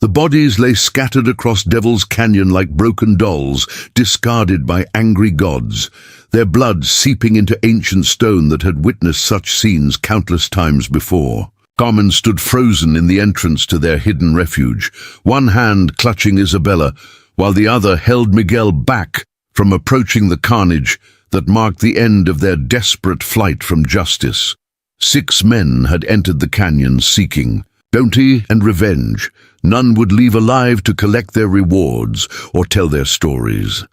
The bodies lay scattered across Devil's Canyon like broken dolls, discarded by angry gods, their blood seeping into ancient stone that had witnessed such scenes countless times before. Carmen stood frozen in the entrance to their hidden refuge, one hand clutching Isabella, while the other held Miguel back from approaching the carnage that marked the end of their desperate flight from justice. 6 men had entered the canyon seeking bounty and revenge. None would leave alive to collect their rewards or tell their stories.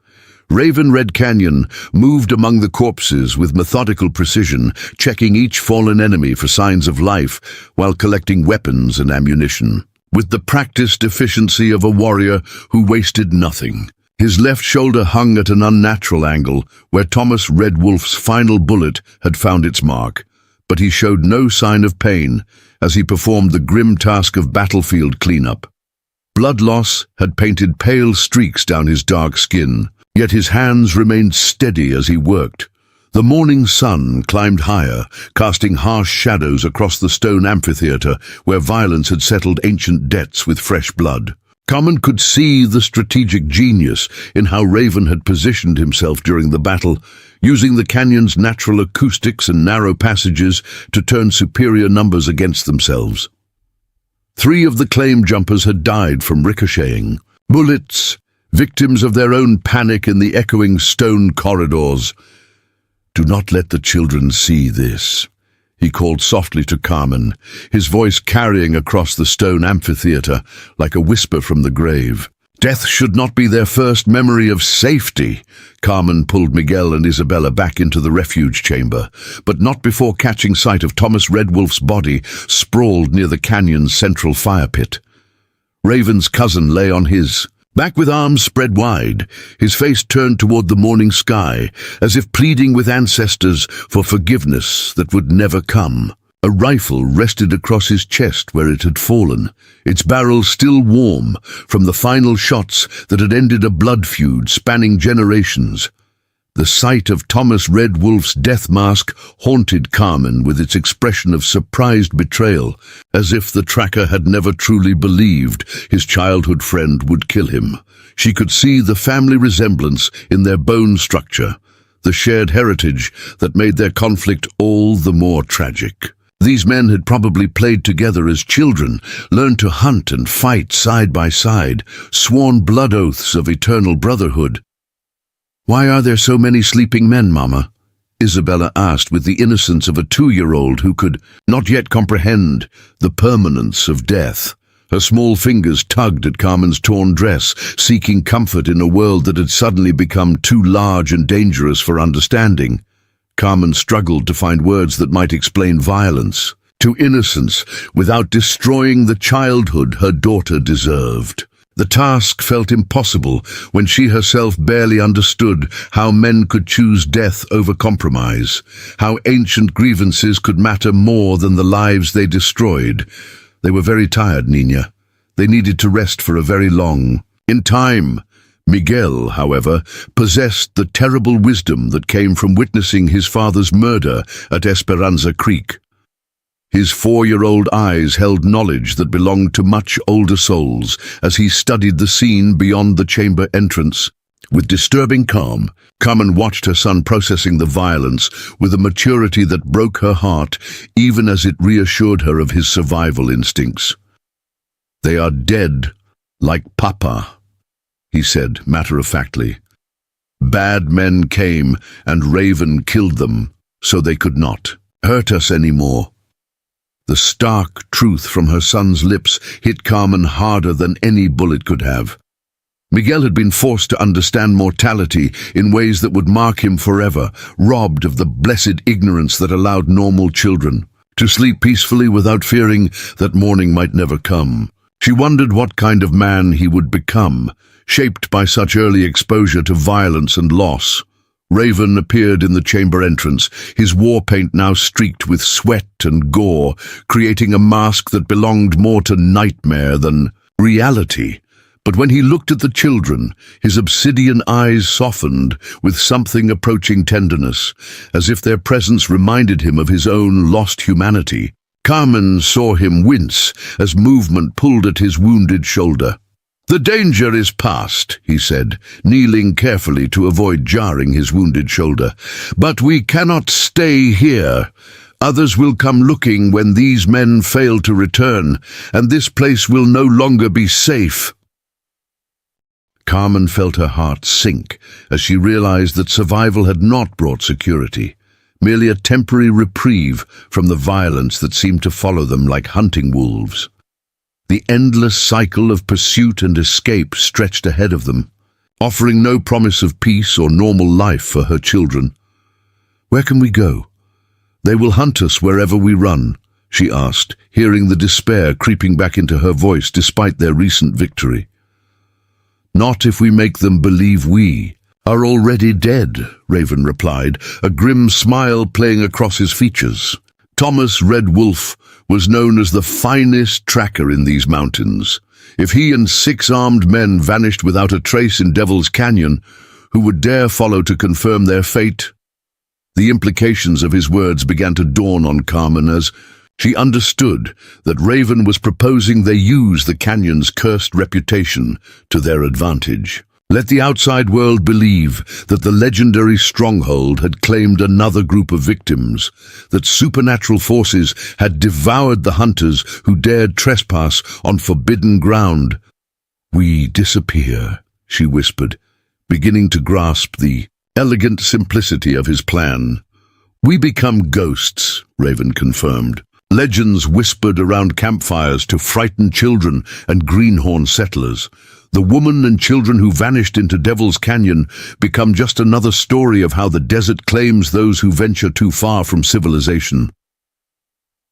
Raven Red Canyon moved among the corpses with methodical precision, checking each fallen enemy for signs of life while collecting weapons and ammunition. With the practiced efficiency of a warrior who wasted nothing. His left shoulder hung at an unnatural angle where Thomas Red Wolf's final bullet had found its mark, but he showed no sign of pain as he performed the grim task of battlefield cleanup. Blood loss had painted pale streaks down his dark skin, yet his hands remained steady as he worked. The morning sun climbed higher, casting harsh shadows across the stone amphitheater where violence had settled ancient debts with fresh blood. Carmen could see the strategic genius in how Raven had positioned himself during the battle, using the canyon's natural acoustics and narrow passages to turn superior numbers against themselves. 3 of the claim jumpers had died from ricocheting bullets, victims of their own panic in the echoing stone corridors. "Do not let the children see this," he called softly to Carmen, his voice carrying across the stone amphitheater like a whisper from the grave. Death should not be their first memory of safety. Carmen pulled Miguel and Isabella back into the refuge chamber, but not before catching sight of Thomas Red Wolf's body sprawled near the canyon's central fire pit. Raven's cousin lay on his back with arms spread wide, his face turned toward the morning sky, as if pleading with ancestors for forgiveness that would never come. A rifle rested across his chest where it had fallen, its barrel still warm from the final shots that had ended a blood feud spanning generations. The sight of Thomas Red Wolf's death mask haunted Carmen with its expression of surprised betrayal, as if the tracker had never truly believed his childhood friend would kill him. She could see the family resemblance in their bone structure, the shared heritage that made their conflict all the more tragic. These men had probably played together as children, learned to hunt and fight side by side, sworn blood oaths of eternal brotherhood. "Why are there so many sleeping men, Mama?" Isabella asked with the innocence of a 2-year-old who could not yet comprehend the permanence of death. Her small fingers tugged at Carmen's torn dress, seeking comfort in a world that had suddenly become too large and dangerous for understanding. Carmen struggled to find words that might explain violence, to innocence, without destroying the childhood her daughter deserved. The task felt impossible when she herself barely understood how men could choose death over compromise, how ancient grievances could matter more than the lives they destroyed. They were very tired, Nina. They needed to rest for a very long time. Miguel, however, possessed the terrible wisdom that came from witnessing his father's murder at Esperanza Creek. His 4-year-old eyes held knowledge that belonged to much older souls as he studied the scene beyond the chamber entrance. With disturbing calm, Carmen watched her son processing the violence with a maturity that broke her heart, even as it reassured her of his survival instincts. "They are dead, like Papa," he said matter-of-factly. "Bad men came and Raven killed them, so they could not hurt us anymore." The stark truth from her son's lips hit Carmen harder than any bullet could have. Miguel had been forced to understand mortality in ways that would mark him forever, robbed of the blessed ignorance that allowed normal children to sleep peacefully without fearing that morning might never come. She wondered what kind of man he would become, shaped by such early exposure to violence and loss. Raven appeared in the chamber entrance, his war paint now streaked with sweat and gore, creating a mask that belonged more to nightmare than reality. But when he looked at the children, his obsidian eyes softened with something approaching tenderness, as if their presence reminded him of his own lost humanity. Carmen saw him wince as movement pulled at his wounded shoulder. "The danger is past," he said, kneeling carefully to avoid jarring his wounded shoulder. "But we cannot stay here. Others will come looking when these men fail to return, and this place will no longer be safe." Carmen felt her heart sink as she realized that survival had not brought security, merely a temporary reprieve from the violence that seemed to follow them like hunting wolves. The endless cycle of pursuit and escape stretched ahead of them, offering no promise of peace or normal life for her children. "Where can we go? They will hunt us wherever we run," she asked, hearing the despair creeping back into her voice despite their recent victory. "Not if we make them believe we are already dead," Raven replied, a grim smile playing across his features. Thomas Red Wolf was known as the finest tracker in these mountains. If he and 6 armed men vanished without a trace in Devil's Canyon, who would dare follow to confirm their fate? The implications of his words began to dawn on Carmen as she understood that Raven was proposing they use the canyon's cursed reputation to their advantage. Let the outside world believe that the legendary stronghold had claimed another group of victims, that supernatural forces had devoured the hunters who dared trespass on forbidden ground. "We disappear," she whispered, beginning to grasp the elegant simplicity of his plan. "We become ghosts," Raven confirmed. Legends whispered around campfires to frighten children and greenhorn settlers. The woman and children who vanished into Devil's Canyon become just another story of how the desert claims those who venture too far from civilization.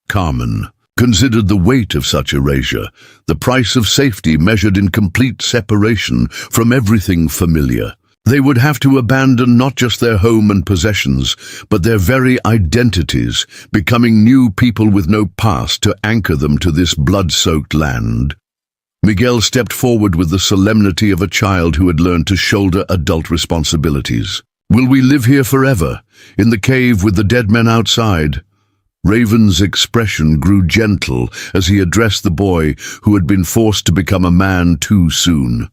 Carmen considered the weight of such erasure, the price of safety measured in complete separation from everything familiar. They would have to abandon not just their home and possessions, but their very identities, becoming new people with no past to anchor them to this blood-soaked land. Miguel stepped forward with the solemnity of a child who had learned to shoulder adult responsibilities. "Will we live here forever, in the cave with the dead men outside?" Raven's expression grew gentle as he addressed the boy who had been forced to become a man too soon.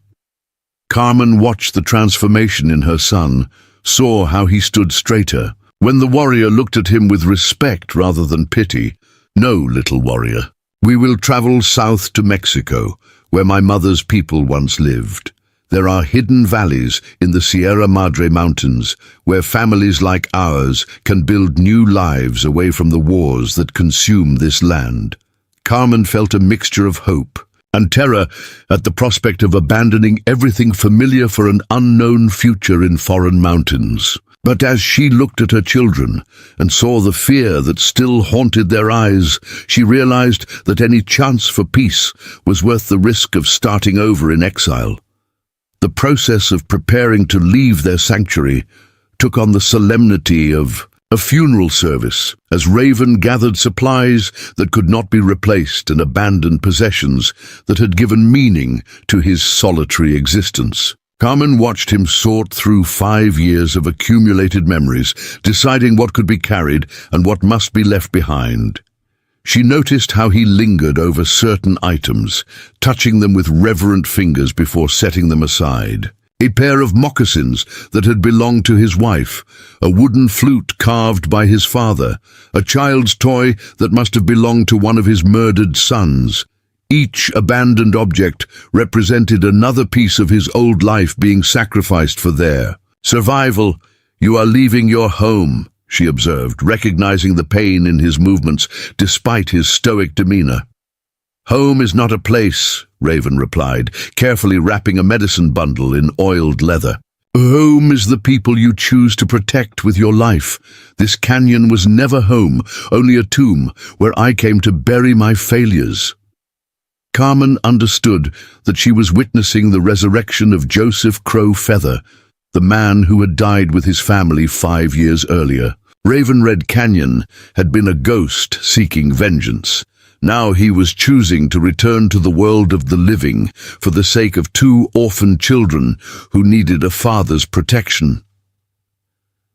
Carmen watched the transformation in her son, saw how he stood straighter. When the warrior looked at him with respect rather than pity, "No, little warrior. We will travel south to Mexico, where my mother's people once lived. There are hidden valleys in the Sierra Madre Mountains, where families like ours can build new lives away from the wars that consume this land." Carmen felt a mixture of hope and terror at the prospect of abandoning everything familiar for an unknown future in foreign mountains. But as she looked at her children and saw the fear that still haunted their eyes, she realized that any chance for peace was worth the risk of starting over in exile. The process of preparing to leave their sanctuary took on the solemnity of a funeral service, as Raven gathered supplies that could not be replaced and abandoned possessions that had given meaning to his solitary existence. Carmen watched him sort through 5 years of accumulated memories, deciding what could be carried and what must be left behind. She noticed how he lingered over certain items, touching them with reverent fingers before setting them aside. A pair of moccasins that had belonged to his wife, a wooden flute carved by his father, a child's toy that must have belonged to one of his murdered sons. Each abandoned object represented another piece of his old life being sacrificed for their survival. "You are leaving your home," she observed, recognizing the pain in his movements despite his stoic demeanor. "Home is not a place," Raven replied, carefully wrapping a medicine bundle in oiled leather. "Home is the people you choose to protect with your life. This canyon was never home, only a tomb where I came to bury my failures." Carmen understood that she was witnessing the resurrection of Joseph Crow Feather, the man who had died with his family 5 years earlier. Raven Red Canyon had been a ghost seeking vengeance. Now he was choosing to return to the world of the living for the sake of 2 orphaned children who needed a father's protection.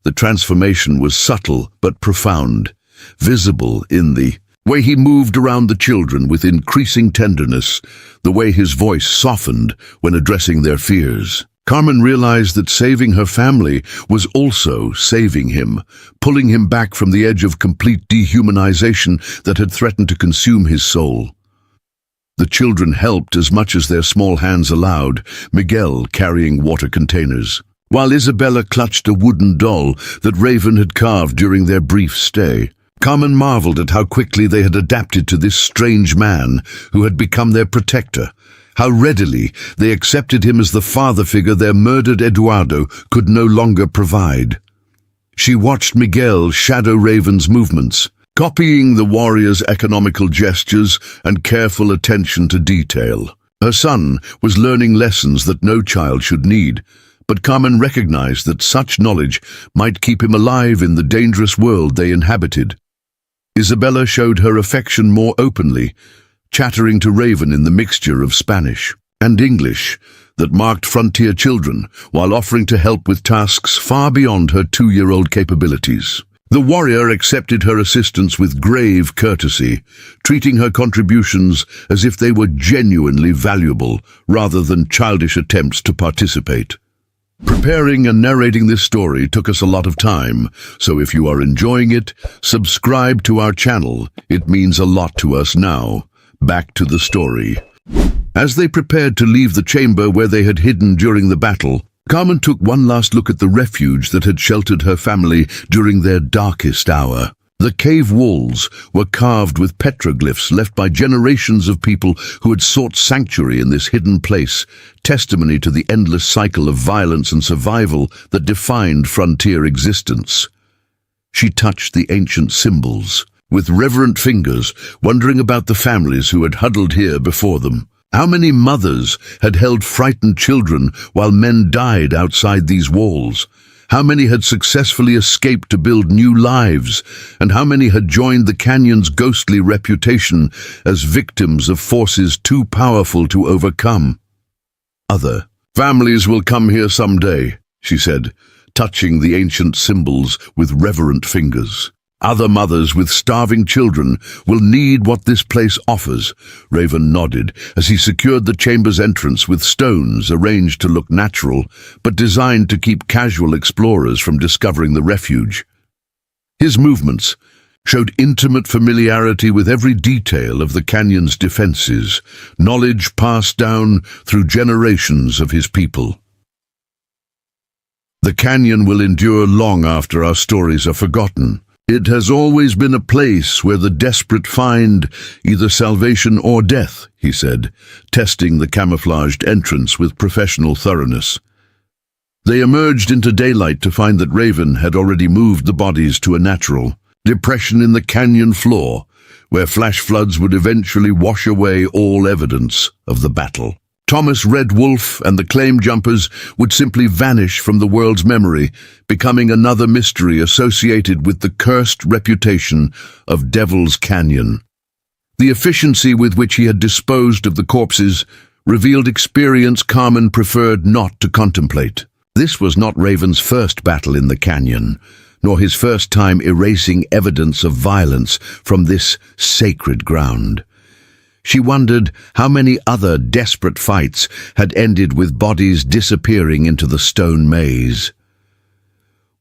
The transformation was subtle but profound, visible in the The way he moved around the children with increasing tenderness, the way his voice softened when addressing their fears. Carmen realized that saving her family was also saving him, pulling him back from the edge of complete dehumanization that had threatened to consume his soul. The children helped as much as their small hands allowed, Miguel carrying water containers, while Isabella clutched a wooden doll that Raven had carved during their brief stay. Carmen marveled at how quickly they had adapted to this strange man who had become their protector, how readily they accepted him as the father figure their murdered Eduardo could no longer provide. She watched Miguel shadow Raven's movements, copying the warrior's economical gestures and careful attention to detail. Her son was learning lessons that no child should need, but Carmen recognized that such knowledge might keep him alive in the dangerous world they inhabited. Isabella showed her affection more openly, chattering to Raven in the mixture of Spanish and English that marked frontier children, while offering to help with tasks far beyond her 2-year-old capabilities. The warrior accepted her assistance with grave courtesy, treating her contributions as if they were genuinely valuable, rather than childish attempts to participate. Preparing and narrating this story took us a lot of time, so if you are enjoying it, subscribe to our channel. It means a lot to us now. Back to the story. As they prepared to leave the chamber where they had hidden during the battle, Carmen took one last look at the refuge that had sheltered her family during their darkest hour. The cave walls were carved with petroglyphs left by generations of people who had sought sanctuary in this hidden place, testimony to the endless cycle of violence and survival that defined frontier existence. She touched the ancient symbols with reverent fingers, wondering about the families who had huddled here before them. How many mothers had held frightened children while men died outside these walls? How many had successfully escaped to build new lives? And how many had joined the canyon's ghostly reputation as victims of forces too powerful to overcome? Other families will come here someday, she said, touching the ancient symbols with reverent fingers. Other mothers with starving children will need what this place offers. Raven nodded as he secured the chamber's entrance with stones arranged to look natural, but designed to keep casual explorers from discovering the refuge. His movements showed intimate familiarity with every detail of the canyon's defenses, knowledge passed down through generations of his people. The canyon will endure long after our stories are forgotten. It has always been a place where the desperate find either salvation or death, he said, testing the camouflaged entrance with professional thoroughness. They emerged into daylight to find that Raven had already moved the bodies to a natural depression in the canyon floor, where flash floods would eventually wash away all evidence of the battle. Thomas Red Wolf and the claim jumpers would simply vanish from the world's memory, becoming another mystery associated with the cursed reputation of Devil's Canyon. The efficiency with which he had disposed of the corpses revealed experience Carmen preferred not to contemplate. This was not Raven's first battle in the canyon, nor his first time erasing evidence of violence from this sacred ground. She wondered how many other desperate fights had ended with bodies disappearing into the stone maze.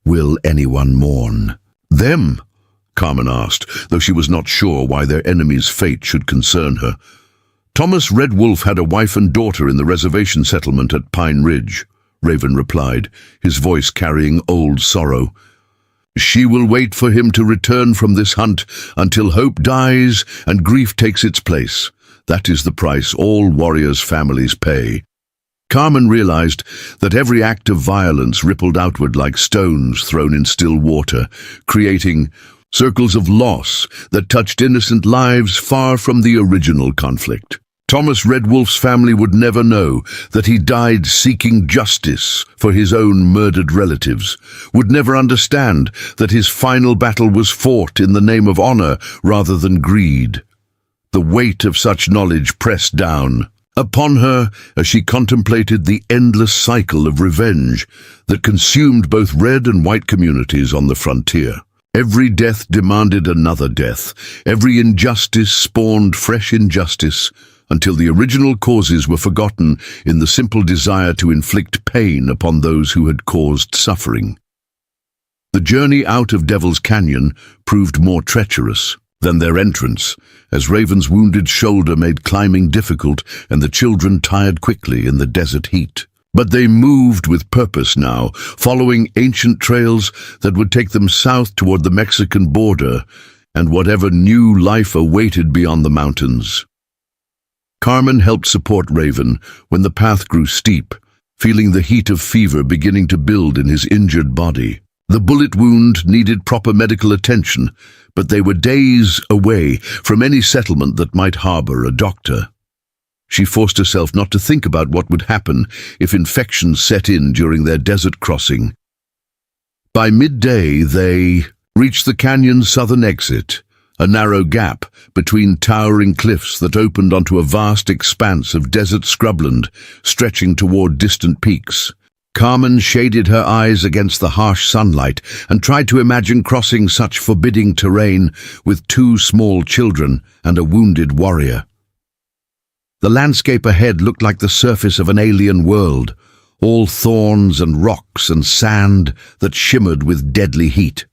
Will anyone mourn them? Carmen asked, though she was not sure why their enemy's fate should concern her. Thomas Red Wolf had a wife and daughter in the reservation settlement at Pine Ridge, Raven replied, his voice carrying old sorrow. She will wait for him to return from this hunt until hope dies and grief takes its place. That is the price all warriors' families pay. Carmen realized that every act of violence rippled outward like stones thrown in still water, creating circles of loss that touched innocent lives far from the original conflict. Thomas Red Wolf's family would never know that he died seeking justice for his own murdered relatives, would never understand that his final battle was fought in the name of honor rather than greed. The weight of such knowledge pressed down upon her as she contemplated the endless cycle of revenge that consumed both red and white communities on the frontier. Every death demanded another death. Every injustice spawned fresh injustice, until the original causes were forgotten in the simple desire to inflict pain upon those who had caused suffering. The journey out of Devil's Canyon proved more treacherous than their entrance, as Raven's wounded shoulder made climbing difficult and the children tired quickly in the desert heat. But they moved with purpose now, following ancient trails that would take them south toward the Mexican border and whatever new life awaited beyond the mountains. Carmen helped support Raven when the path grew steep, feeling the heat of fever beginning to build in his injured body. The bullet wound needed proper medical attention, but they were days away from any settlement that might harbor a doctor. She forced herself not to think about what would happen if infections set in during their desert crossing. By midday, they reached the canyon's southern exit, a narrow gap between towering cliffs that opened onto a vast expanse of desert scrubland stretching toward distant peaks. Carmen shaded her eyes against the harsh sunlight and tried to imagine crossing such forbidding terrain with two small children and a wounded warrior. The landscape ahead looked like the surface of an alien world, all thorns and rocks and sand that shimmered with deadly heat.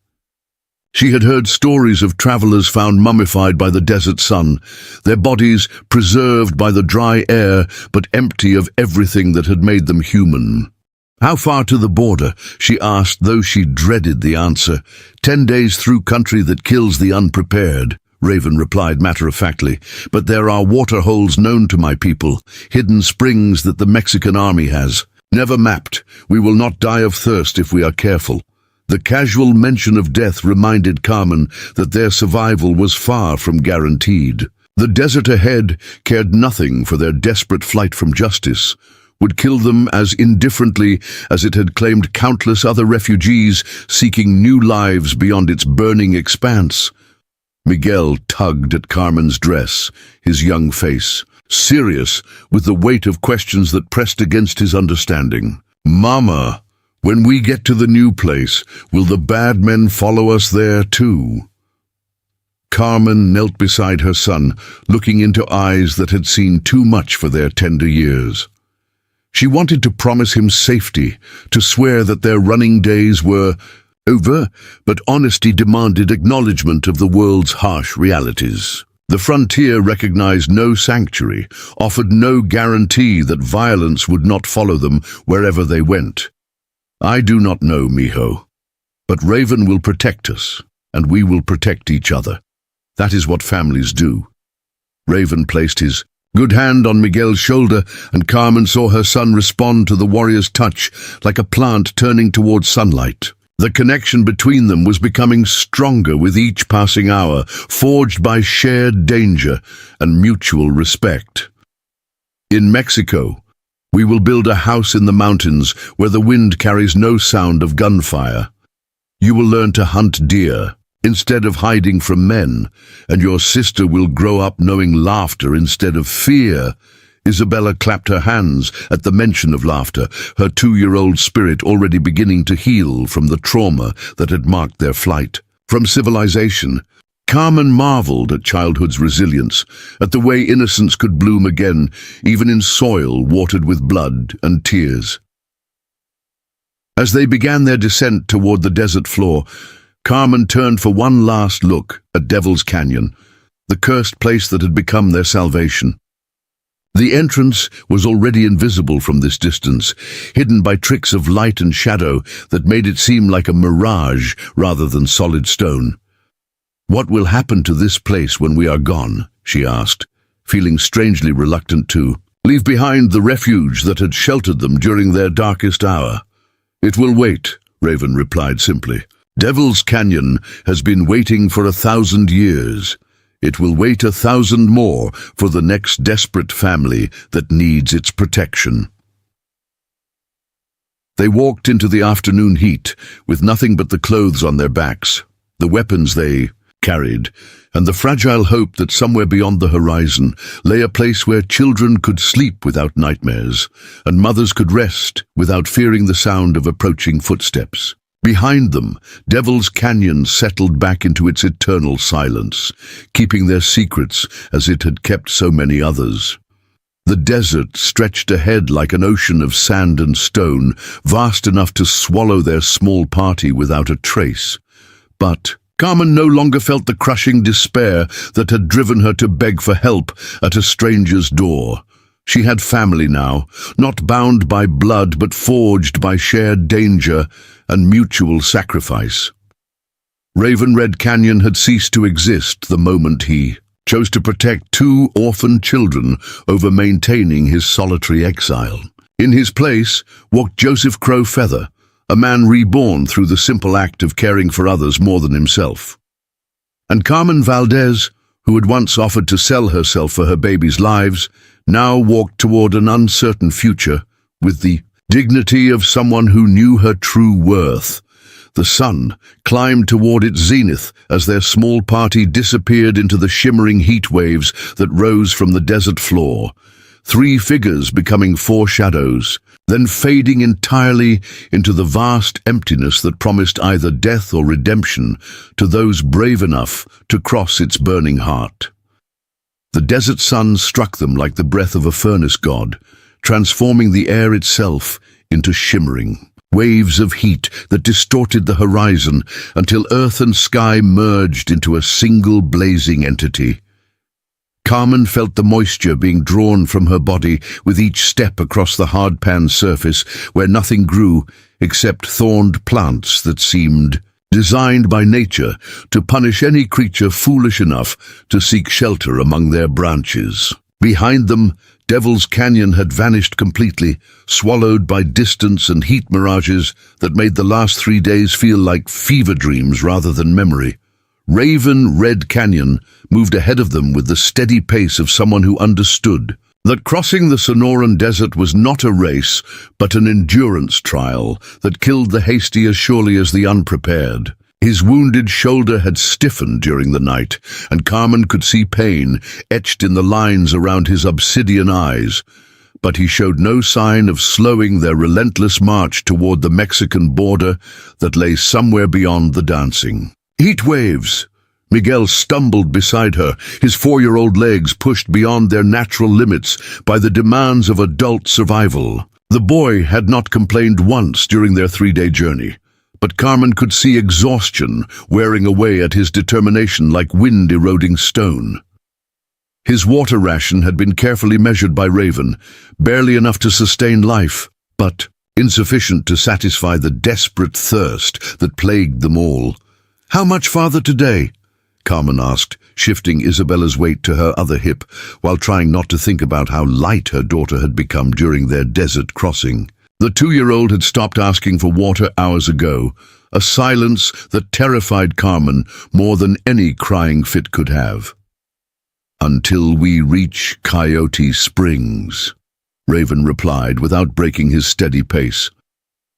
She had heard stories of travelers found mummified by the desert sun, their bodies preserved by the dry air but empty of everything that had made them human. "How far to the border?" she asked, though she dreaded the answer. 10 days through country that kills the unprepared," Raven replied matter-of-factly. "But there are water holes known to my people, hidden springs that the Mexican army has. Never mapped. We will not die of thirst if we are careful." The casual mention of death reminded Carmen that their survival was far from guaranteed. The desert ahead cared nothing for their desperate flight from justice, would kill them as indifferently as it had claimed countless other refugees seeking new lives beyond its burning expanse. Miguel tugged at Carmen's dress, his young face serious with the weight of questions that pressed against his understanding. "Mama, when we get to the new place, will the bad men follow us there too?" Carmen knelt beside her son, looking into eyes that had seen too much for their tender years. She wanted to promise him safety, to swear that their running days were over, but honesty demanded acknowledgement of the world's harsh realities. The frontier recognized no sanctuary, offered no guarantee that violence would not follow them wherever they went. "I do not know, mijo, but Raven will protect us, and we will protect each other. That is what families do." Raven placed his good hand on Miguel's shoulder, and Carmen saw her son respond to the warrior's touch like a plant turning toward sunlight. The connection between them was becoming stronger with each passing hour, forged by shared danger and mutual respect. "In Mexico, we will build a house in the mountains where the wind carries no sound of gunfire. You will learn to hunt deer instead of hiding from men, and your sister will grow up knowing laughter instead of fear." Isabella clapped her hands at the mention of laughter, her 2-year-old spirit already beginning to heal from the trauma that had marked their flight from civilization. Carmen marveled at childhood's resilience, at the way innocence could bloom again, even in soil watered with blood and tears. As they began their descent toward the desert floor, Carmen turned for one last look at Devil's Canyon, the cursed place that had become their salvation. The entrance was already invisible from this distance, hidden by tricks of light and shadow that made it seem like a mirage rather than solid stone. "What will happen to this place when we are gone?" she asked, feeling strangely reluctant to leave behind the refuge that had sheltered them during their darkest hour. "It will wait," Raven replied simply. "Devil's Canyon has been waiting for 1,000 years. It will wait 1,000 more for the next desperate family that needs its protection." They walked into the afternoon heat with nothing but the clothes on their backs, the weapons they carried, and the fragile hope that somewhere beyond the horizon lay a place where children could sleep without nightmares, and mothers could rest without fearing the sound of approaching footsteps. Behind them, Devil's Canyon settled back into its eternal silence, keeping their secrets as it had kept so many others. The desert stretched ahead like an ocean of sand and stone, vast enough to swallow their small party without a trace. But Carmen no longer felt the crushing despair that had driven her to beg for help at a stranger's door. She had family now, not bound by blood but forged by shared danger and mutual sacrifice. Raven Red Canyon had ceased to exist the moment he chose to protect two orphan children over maintaining his solitary exile. In his place walked Joseph Crow Feather, a man reborn through the simple act of caring for others more than himself. And Carmen Valdez, who had once offered to sell herself for her babies' lives, now walked toward an uncertain future with the dignity of someone who knew her true worth. The sun climbed toward its zenith as their small party disappeared into the shimmering heat waves that rose from the desert floor, three figures becoming four shadows, then fading entirely into the vast emptiness that promised either death or redemption to those brave enough to cross its burning heart. The desert sun struck them like the breath of a furnace god, transforming the air itself into shimmering waves of heat that distorted the horizon until earth and sky merged into a single blazing entity. Carmen felt the moisture being drawn from her body with each step across the hard-pan surface where nothing grew except thorned plants that seemed designed by nature to punish any creature foolish enough to seek shelter among their branches. Behind them, Devil's Canyon had vanished completely, swallowed by distance and heat mirages that made the last 3 days feel like fever dreams rather than memory. Raven Red Canyon moved ahead of them with the steady pace of someone who understood that crossing the Sonoran Desert was not a race, but an endurance trial that killed the hasty as surely as the unprepared. His wounded shoulder had stiffened during the night, and Carmen could see pain etched in the lines around his obsidian eyes. But he showed no sign of slowing their relentless march toward the Mexican border that lay somewhere beyond the dancing. Heat waves! Miguel stumbled beside her, his 4-year-old legs pushed beyond their natural limits by the demands of adult survival. The boy had not complained once during their 3-day journey, but Carmen could see exhaustion wearing away at his determination like wind-eroding stone. His water ration had been carefully measured by Raven, barely enough to sustain life, but insufficient to satisfy the desperate thirst that plagued them all. "How much farther today?" Carmen asked, shifting Isabella's weight to her other hip, while trying not to think about how light her daughter had become during their desert crossing. The 2-year-old had stopped asking for water hours ago, a silence that terrified Carmen more than any crying fit could have. "Until we reach Coyote Springs," Raven replied without breaking his steady pace.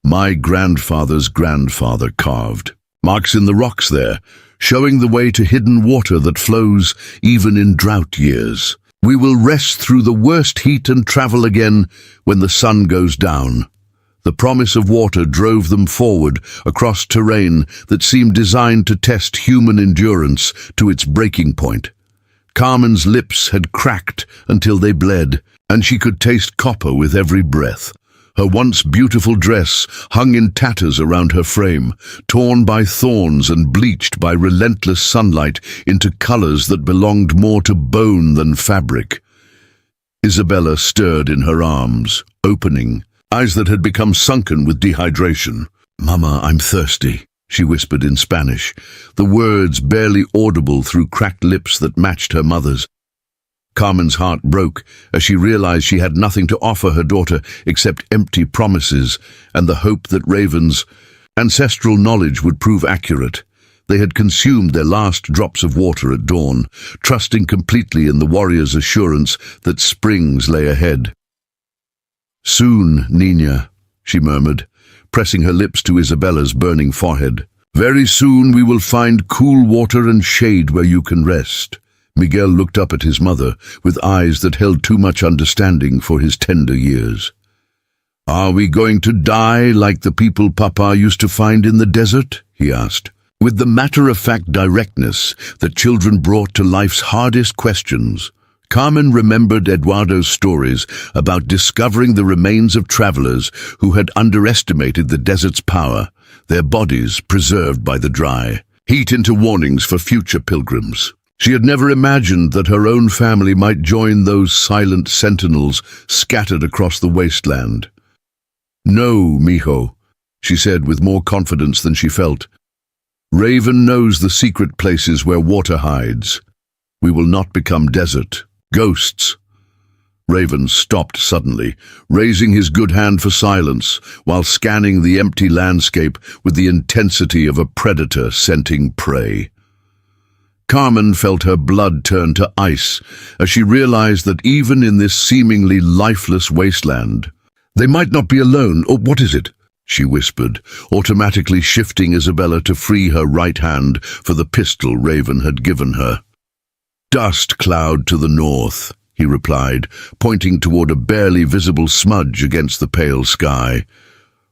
"My grandfather's grandfather carved marks in the rocks there, showing the way to hidden water that flows even in drought years. We will rest through the worst heat and travel again when the sun goes down." The promise of water drove them forward across terrain that seemed designed to test human endurance to its breaking point. Carmen's lips had cracked until they bled, and she could taste copper with every breath. Her once beautiful dress hung in tatters around her frame, torn by thorns and bleached by relentless sunlight into colors that belonged more to bone than fabric. Isabella stirred in her arms, opening, eyes that had become sunken with dehydration. "Mama, I'm thirsty," she whispered in Spanish, the words barely audible through cracked lips that matched her mother's. Carmen's heart broke as she realized she had nothing to offer her daughter except empty promises and the hope that Raven's ancestral knowledge would prove accurate. They had consumed their last drops of water at dawn, trusting completely in the warrior's assurance that springs lay ahead. "Soon, Nina," she murmured, pressing her lips to Isabella's burning forehead. "Very soon we will find cool water and shade where you can rest." Miguel looked up at his mother with eyes that held too much understanding for his tender years. "Are we going to die like the people Papa used to find in the desert?" he asked, with the matter-of-fact directness that children brought to life's hardest questions. Carmen remembered Eduardo's stories about discovering the remains of travelers who had underestimated the desert's power, their bodies preserved by the dry heat into warnings for future pilgrims. She had never imagined that her own family might join those silent sentinels scattered across the wasteland. "No, mijo," she said with more confidence than she felt. "Raven knows the secret places where water hides. We will not become desert ghosts." Raven stopped suddenly, raising his good hand for silence, while scanning the empty landscape with the intensity of a predator scenting prey. Carmen felt her blood turn to ice as she realized that even in this seemingly lifeless wasteland, "They might not be alone, or what is it?" she whispered, automatically shifting Isabella to free her right hand for the pistol Raven had given her. "Dust cloud to the north," he replied, pointing toward a barely visible smudge against the pale sky.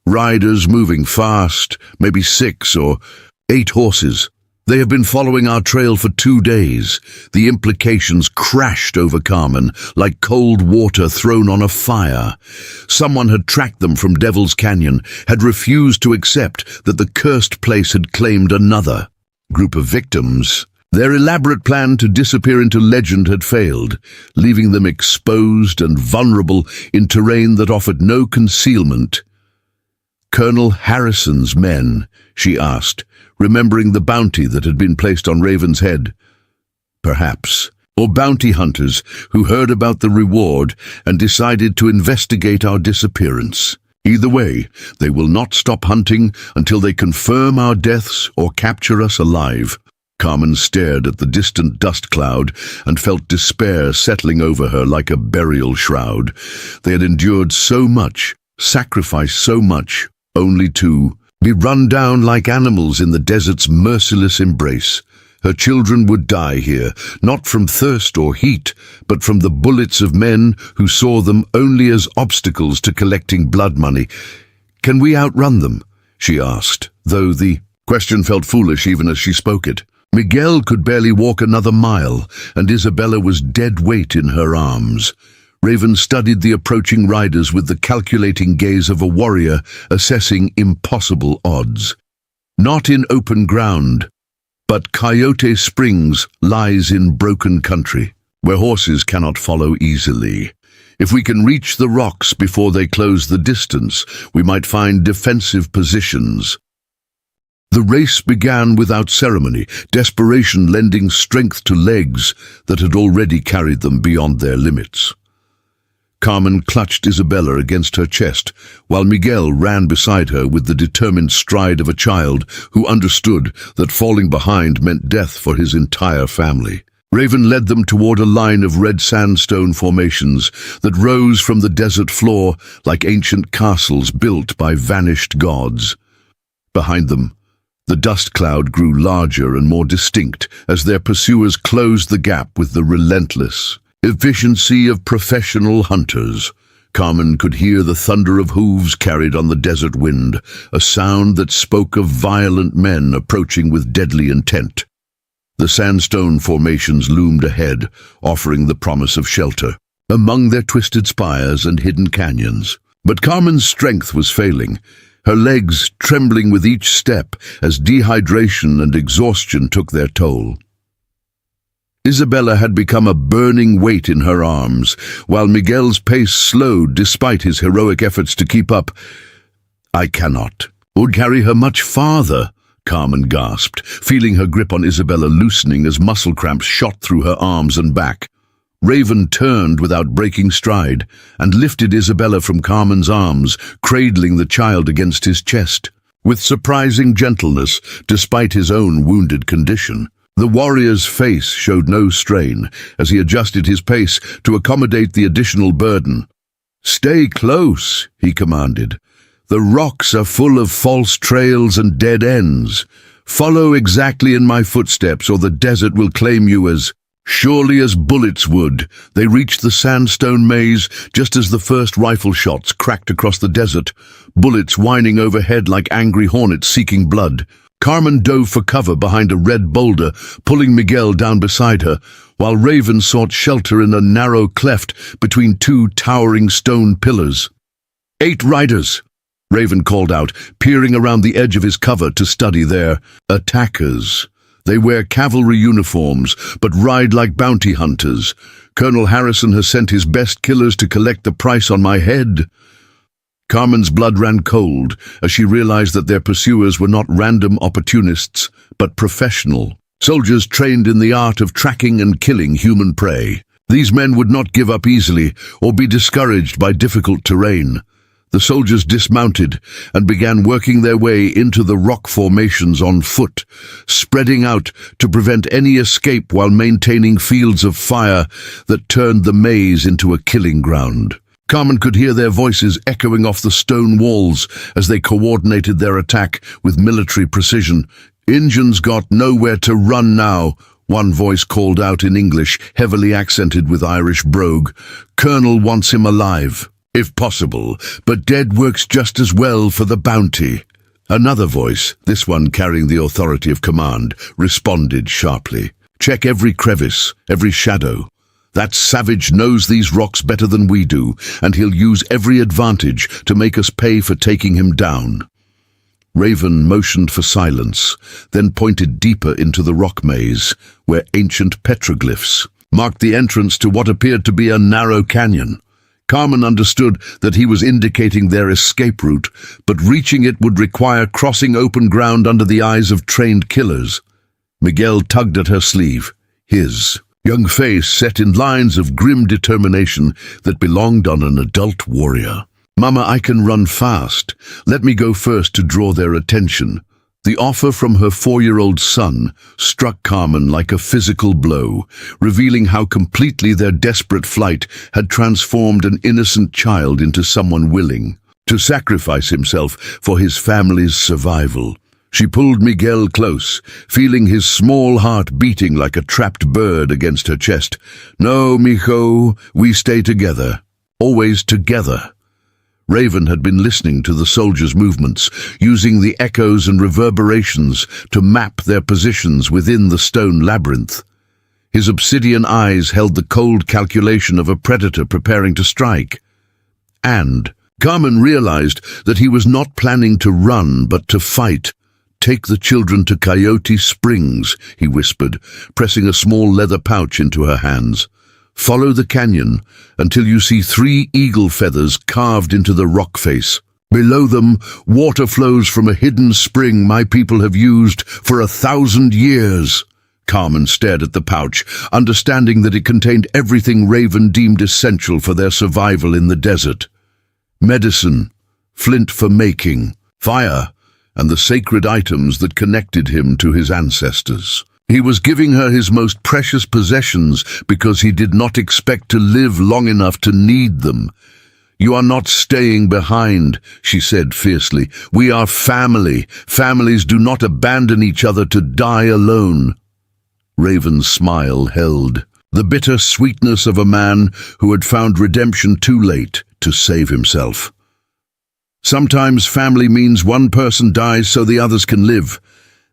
"Riders moving fast, maybe 6 or 8 horses. They have been following our trail for 2 days." The implications crashed over Carmen like cold water thrown on a fire. Someone had tracked them from Devil's Canyon, had refused to accept that the cursed place had claimed another group of victims. Their elaborate plan to disappear into legend had failed, leaving them exposed and vulnerable in terrain that offered no concealment. "Colonel Harrison's men?" she asked, remembering the bounty that had been placed on Raven's head. "Perhaps. Or bounty hunters who heard about the reward and decided to investigate our disappearance. Either way, they will not stop hunting until they confirm our deaths or capture us alive." Carmen stared at the distant dust cloud and felt despair settling over her like a burial shroud. They had endured so much, sacrificed so much, only to be run down like animals in the desert's merciless embrace. Her children would die here, not from thirst or heat, but from the bullets of men who saw them only as obstacles to collecting blood money. "Can we outrun them?" she asked, though the question felt foolish even as she spoke it. Miguel could barely walk another mile, and Isabella was dead weight in her arms. Raven studied the approaching riders with the calculating gaze of a warrior assessing impossible odds. Not in open ground, but Coyote Springs lies in broken country, where horses cannot follow easily. If we can reach the rocks before they close the distance, we might find defensive positions. The race began without ceremony, desperation lending strength to legs that had already carried them beyond their limits. Carmen clutched Isabella against her chest, while Miguel ran beside her with the determined stride of a child who understood that falling behind meant death for his entire family. Raven led them toward a line of red sandstone formations that rose from the desert floor like ancient castles built by vanished gods. Behind them, the dust cloud grew larger and more distinct as their pursuers closed the gap with the relentless efficiency of professional hunters. Carmen could hear the thunder of hooves carried on the desert wind, a sound that spoke of violent men approaching with deadly intent. The sandstone formations loomed ahead, offering the promise of shelter among their twisted spires and hidden canyons. But Carmen's strength was failing, her legs trembling with each step as dehydration and exhaustion took their toll. Isabella had become a burning weight in her arms, while Miguel's pace slowed despite his heroic efforts to keep up. "I cannot, or carry her much farther," Carmen gasped, feeling her grip on Isabella loosening as muscle cramps shot through her arms and back. Raven turned without breaking stride and lifted Isabella from Carmen's arms, cradling the child against his chest. With surprising gentleness, despite his own wounded condition, the warrior's face showed no strain as he adjusted his pace to accommodate the additional burden. "Stay close," he commanded. "The rocks are full of false trails and dead ends. Follow exactly in my footsteps or the desert will claim you as..." Surely as bullets would, they reached the sandstone maze just as the first rifle shots cracked across the desert, bullets whining overhead like angry hornets seeking blood. Carmen dove for cover behind a red boulder, pulling Miguel down beside her, while Raven sought shelter in a narrow cleft between two towering stone pillars. 8 riders, Raven called out, peering around the edge of his cover to study their attackers. They wear cavalry uniforms, but ride like bounty hunters. Colonel Harrison has sent his best killers to collect the price on my head. Carmen's blood ran cold as she realized that their pursuers were not random opportunists, but professional. Soldiers trained in the art of tracking and killing human prey. These men would not give up easily or be discouraged by difficult terrain. The soldiers dismounted and began working their way into the rock formations on foot, spreading out to prevent any escape while maintaining fields of fire that turned the maze into a killing ground. Carmen could hear their voices echoing off the stone walls as they coordinated their attack with military precision. "Injuns got nowhere to run now," one voice called out in English, heavily accented with Irish brogue. "Colonel wants him alive, if possible, but dead works just as well for the bounty." Another voice, this one carrying the authority of command, responded sharply. "Check every crevice, every shadow. That savage knows these rocks better than we do, and he'll use every advantage to make us pay for taking him down." Raven motioned for silence, then pointed deeper into the rock maze, where ancient petroglyphs marked the entrance to what appeared to be a narrow canyon. Carmen understood that he was indicating their escape route, but reaching it would require crossing open ground under the eyes of trained killers. Miguel tugged at her sleeve, his young face set in lines of grim determination that belonged on an adult warrior. "Mama, I can run fast. Let me go first to draw their attention." The offer from her 4-year-old son struck Carmen like a physical blow, revealing how completely their desperate flight had transformed an innocent child into someone willing to sacrifice himself for his family's survival. She pulled Miguel close, feeling his small heart beating like a trapped bird against her chest. "No, mijo, we stay together. Always together." Raven had been listening to the soldiers' movements, using the echoes and reverberations to map their positions within the stone labyrinth. His obsidian eyes held the cold calculation of a predator preparing to strike. And Carmen realized that he was not planning to run, but to fight. "Take the children to Coyote Springs," he whispered, pressing a small leather pouch into her hands. "Follow the canyon until you see 3 eagle feathers carved into the rock face. Below them, water flows from a hidden spring my people have used for 1,000 years. Carmen stared at the pouch, understanding that it contained everything Raven deemed essential for their survival in the desert. Medicine, flint for making, fire, and the sacred items that connected him to his ancestors. He was giving her his most precious possessions because he did not expect to live long enough to need them. "You are not staying behind," she said fiercely. "We are family. Families do not abandon each other to die alone." Raven's smile held, the bitter sweetness of a man who had found redemption too late to save himself. "Sometimes family means one person dies so the others can live.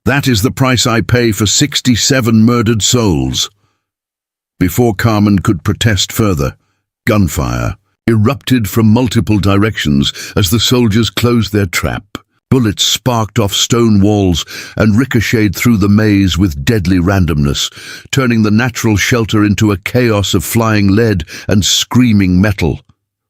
That is the price I pay for 67 murdered souls." Before Carmen could protest further, gunfire erupted from multiple directions as the soldiers closed their trap. Bullets sparked off stone walls and ricocheted through the maze with deadly randomness, turning the natural shelter into a chaos of flying lead and screaming metal.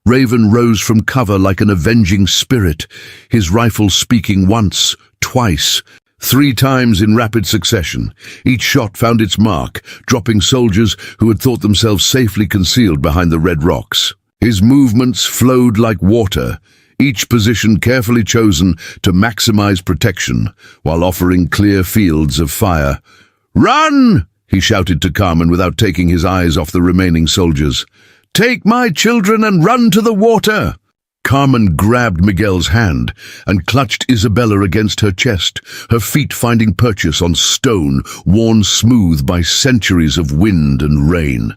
Raven rose from cover like an avenging spirit, his rifle speaking once, twice, 3 times in rapid succession. Each shot found its mark, dropping soldiers who had thought themselves safely concealed behind the red rocks. His movements flowed like water, each position carefully chosen to maximize protection, while offering clear fields of fire. "Run!" he shouted to Carmen without taking his eyes off the remaining soldiers. "Take my children and run to the water!" Carmen grabbed Miguel's hand and clutched Isabella against her chest, her feet finding purchase on stone worn smooth by centuries of wind and rain.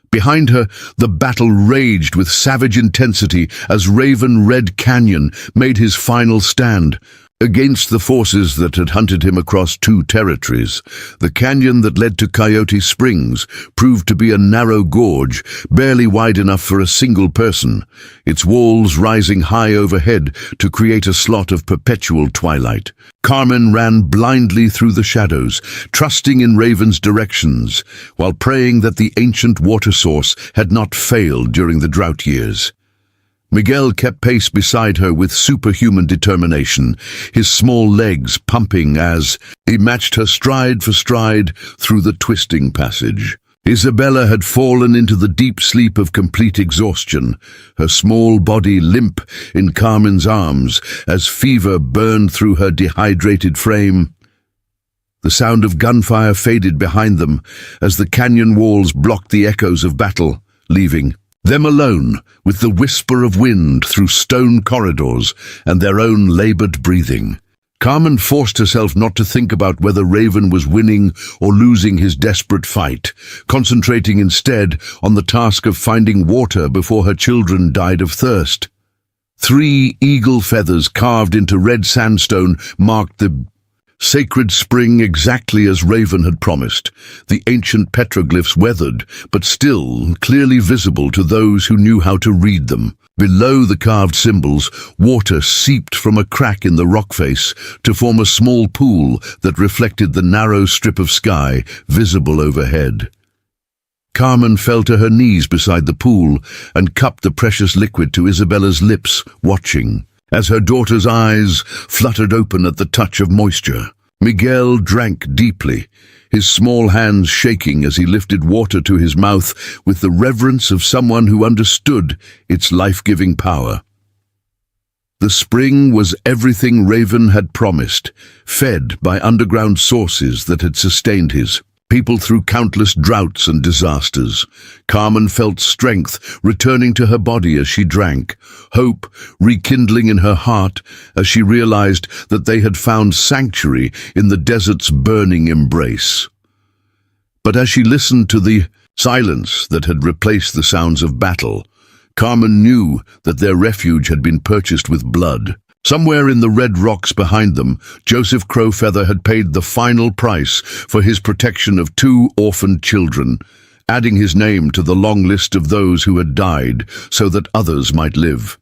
Behind her, the battle raged with savage intensity as Raven Red Canyon made his final stand. Against the forces that had hunted him across 2 territories, the canyon that led to Coyote Springs proved to be a narrow gorge, barely wide enough for a single person, its walls rising high overhead to create a slot of perpetual twilight. Carmen ran blindly through the shadows, trusting in Raven's directions, while praying that the ancient water source had not failed during the drought years. Miguel kept pace beside her with superhuman determination, his small legs pumping as he matched her stride for stride through the twisting passage. Isabella had fallen into the deep sleep of complete exhaustion, her small body limp in Carmen's arms as fever burned through her dehydrated frame. The sound of gunfire faded behind them as the canyon walls blocked the echoes of battle, leaving them alone with the whisper of wind through stone corridors and their own labored breathing. Carmen forced herself not to think about whether Raven was winning or losing his desperate fight, concentrating instead on the task of finding water before her children died of thirst. 3 eagle feathers carved into red sandstone marked the sacred spring exactly as Raven had promised, the ancient petroglyphs weathered, but still clearly visible to those who knew how to read them. Below the carved symbols, water seeped from a crack in the rock face to form a small pool that reflected the narrow strip of sky visible overhead. Carmen fell to her knees beside the pool and cupped the precious liquid to Isabella's lips, watching as her daughter's eyes fluttered open at the touch of moisture. Miguel drank deeply, his small hands shaking as he lifted water to his mouth with the reverence of someone who understood its life-giving power. The spring was everything Raven had promised, fed by underground sources that had sustained his people through countless droughts and disasters. Carmen felt strength returning to her body as she drank, hope rekindling in her heart as she realized that they had found sanctuary in the desert's burning embrace. But as she listened to the silence that had replaced the sounds of battle, Carmen knew that their refuge had been purchased with blood. Somewhere in the red rocks behind them, Joseph Crowfeather had paid the final price for his protection of 2 orphaned children, adding his name to the long list of those who had died so that others might live.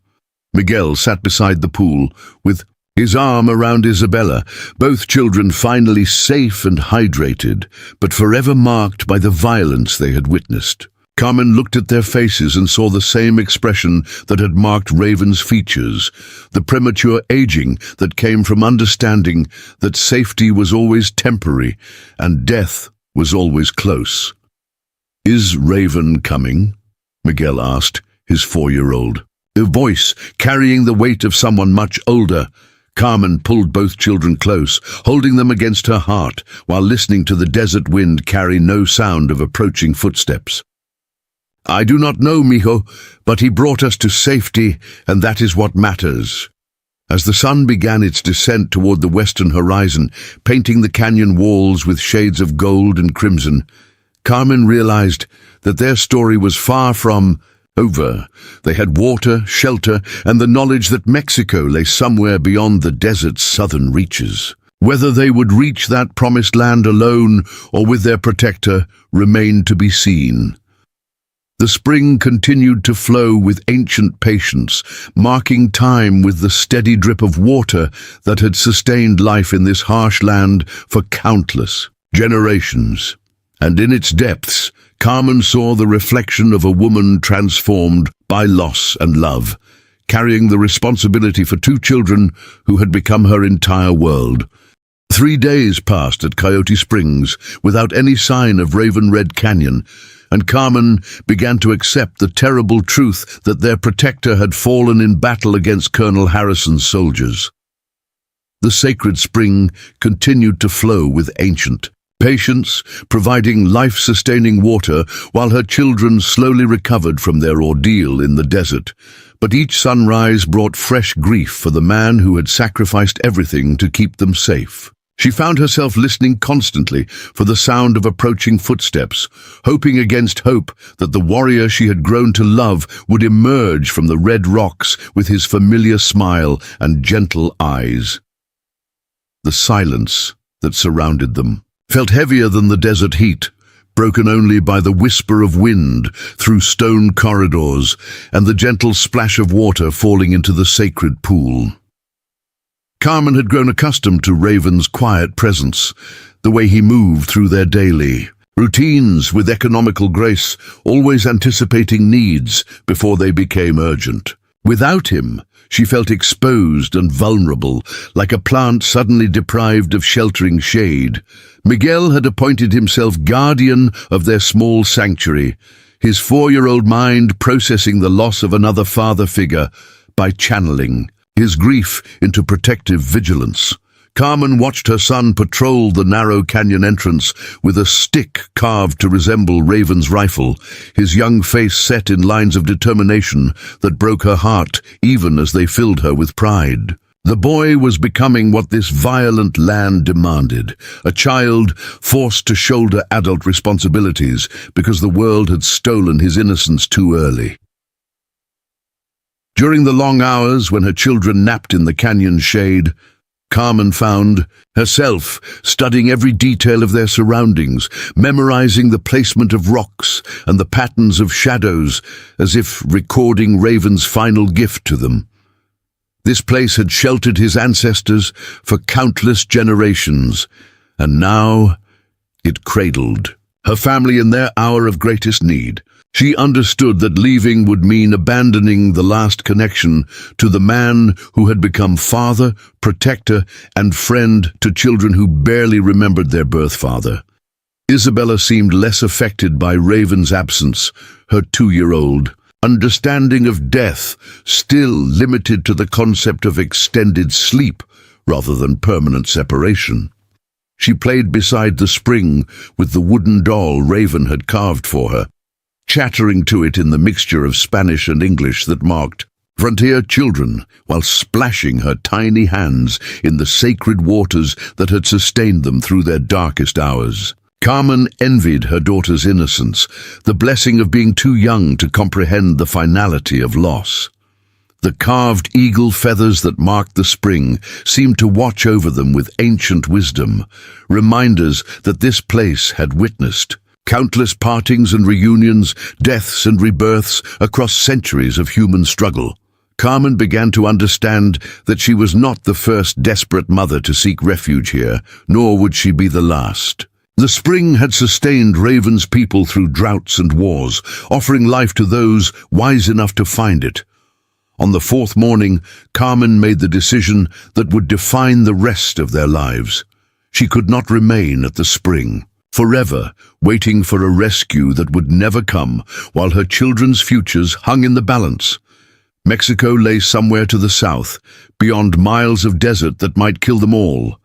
Miguel sat beside the pool, with his arm around Isabella, both children finally safe and hydrated, but forever marked by the violence they had witnessed. Carmen looked at their faces and saw the same expression that had marked Raven's features, the premature aging that came from understanding that safety was always temporary and death was always close. "Is Raven coming?" Miguel asked, his 4-year-old. A voice carrying the weight of someone much older. Carmen pulled both children close, holding them against her heart, while listening to the desert wind carry no sound of approaching footsteps. "I do not know, mijo, but he brought us to safety, and that is what matters." As the sun began its descent toward the western horizon, painting the canyon walls with shades of gold and crimson, Carmen realized that their story was far from over. They had water, shelter, and the knowledge that Mexico lay somewhere beyond the desert's southern reaches. Whether they would reach that promised land alone or with their protector remained to be seen. The spring continued to flow with ancient patience, marking time with the steady drip of water that had sustained life in this harsh land for countless generations. And in its depths, Carmen saw the reflection of a woman transformed by loss and love, carrying the responsibility for 2 children who had become her entire world. 3 days passed at Coyote Springs without any sign of Raven Red Canyon, and Carmen began to accept the terrible truth that their protector had fallen in battle against Colonel Harrison's soldiers. The sacred spring continued to flow with ancient patience, providing life-sustaining water while her children slowly recovered from their ordeal in the desert. But each sunrise brought fresh grief for the man who had sacrificed everything to keep them safe. She found herself listening constantly for the sound of approaching footsteps, hoping against hope that the warrior she had grown to love would emerge from the red rocks with his familiar smile and gentle eyes. The silence that surrounded them felt heavier than the desert heat, broken only by the whisper of wind through stone corridors and the gentle splash of water falling into the sacred pool. Carmen had grown accustomed to Raven's quiet presence, the way he moved through their daily routines with economical grace, always anticipating needs before they became urgent. Without him, she felt exposed and vulnerable, like a plant suddenly deprived of sheltering shade. Miguel had appointed himself guardian of their small sanctuary, his 4-year-old mind processing the loss of another father figure by channeling his grief into protective vigilance. Carmen watched her son patrol the narrow canyon entrance with a stick carved to resemble Raven's rifle, his young face set in lines of determination that broke her heart even as they filled her with pride. The boy was becoming what this violent land demanded, a child forced to shoulder adult responsibilities because the world had stolen his innocence too early. During the long hours when her children napped in the canyon's shade, Carmen found herself studying every detail of their surroundings, memorizing the placement of rocks and the patterns of shadows, as if recording Raven's final gift to them. This place had sheltered his ancestors for countless generations, and now it cradled her family in their hour of greatest need. She understood that leaving would mean abandoning the last connection to the man who had become father, protector, and friend to children who barely remembered their birth father. Isabella seemed less affected by Raven's absence, her 2-year-old understanding of death still limited to the concept of extended sleep rather than permanent separation. She played beside the spring with the wooden doll Raven had carved for her, chattering to it in the mixture of Spanish and English that marked frontier children, while splashing her tiny hands in the sacred waters that had sustained them through their darkest hours. Carmen envied her daughter's innocence, the blessing of being too young to comprehend the finality of loss. The carved eagle feathers that marked the spring seemed to watch over them with ancient wisdom, reminders that this place had witnessed countless partings and reunions, deaths and rebirths across centuries of human struggle. Carmen began to understand that she was not the first desperate mother to seek refuge here, nor would she be the last. The spring had sustained Raven's people through droughts and wars, offering life to those wise enough to find it. On the 4th morning, Carmen made the decision that would define the rest of their lives. She could not remain at the spring forever, waiting for a rescue that would never come, while her children's futures hung in the balance. Mexico lay somewhere to the south, beyond miles of desert that might kill them all.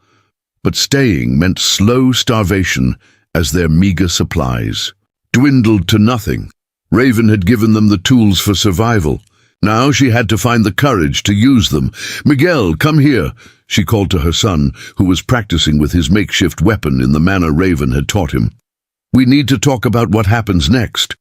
But staying meant slow starvation as their meager supplies dwindled to nothing. Raven had given them the tools for survival. Now she had to find the courage to use them. "Miguel, come here," she called to her son, who was practicing with his makeshift weapon in the manner Raven had taught him. "We need to talk about what happens next."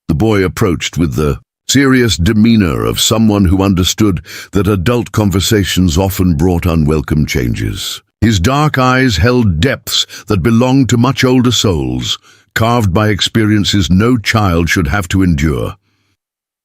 The boy approached with the serious demeanor of someone who understood that adult conversations often brought unwelcome changes. His dark eyes held depths that belonged to much older souls, carved by experiences no child should have to endure.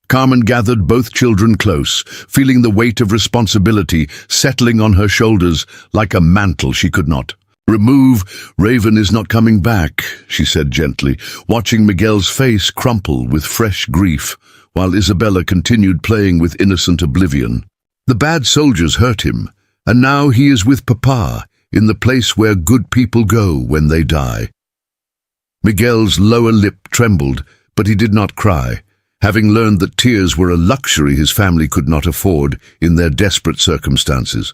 Carmen gathered both children close, feeling the weight of responsibility settling on her shoulders like a mantle she could not remove. "Raven is not coming back," she said gently, watching Miguel's face crumple with fresh grief, while Isabella continued playing with innocent oblivion. "The bad soldiers hurt him, and now he is with Papa, in the place where good people go when they die." Miguel's lower lip trembled, but he did not cry, having learned that tears were a luxury his family could not afford in their desperate circumstances.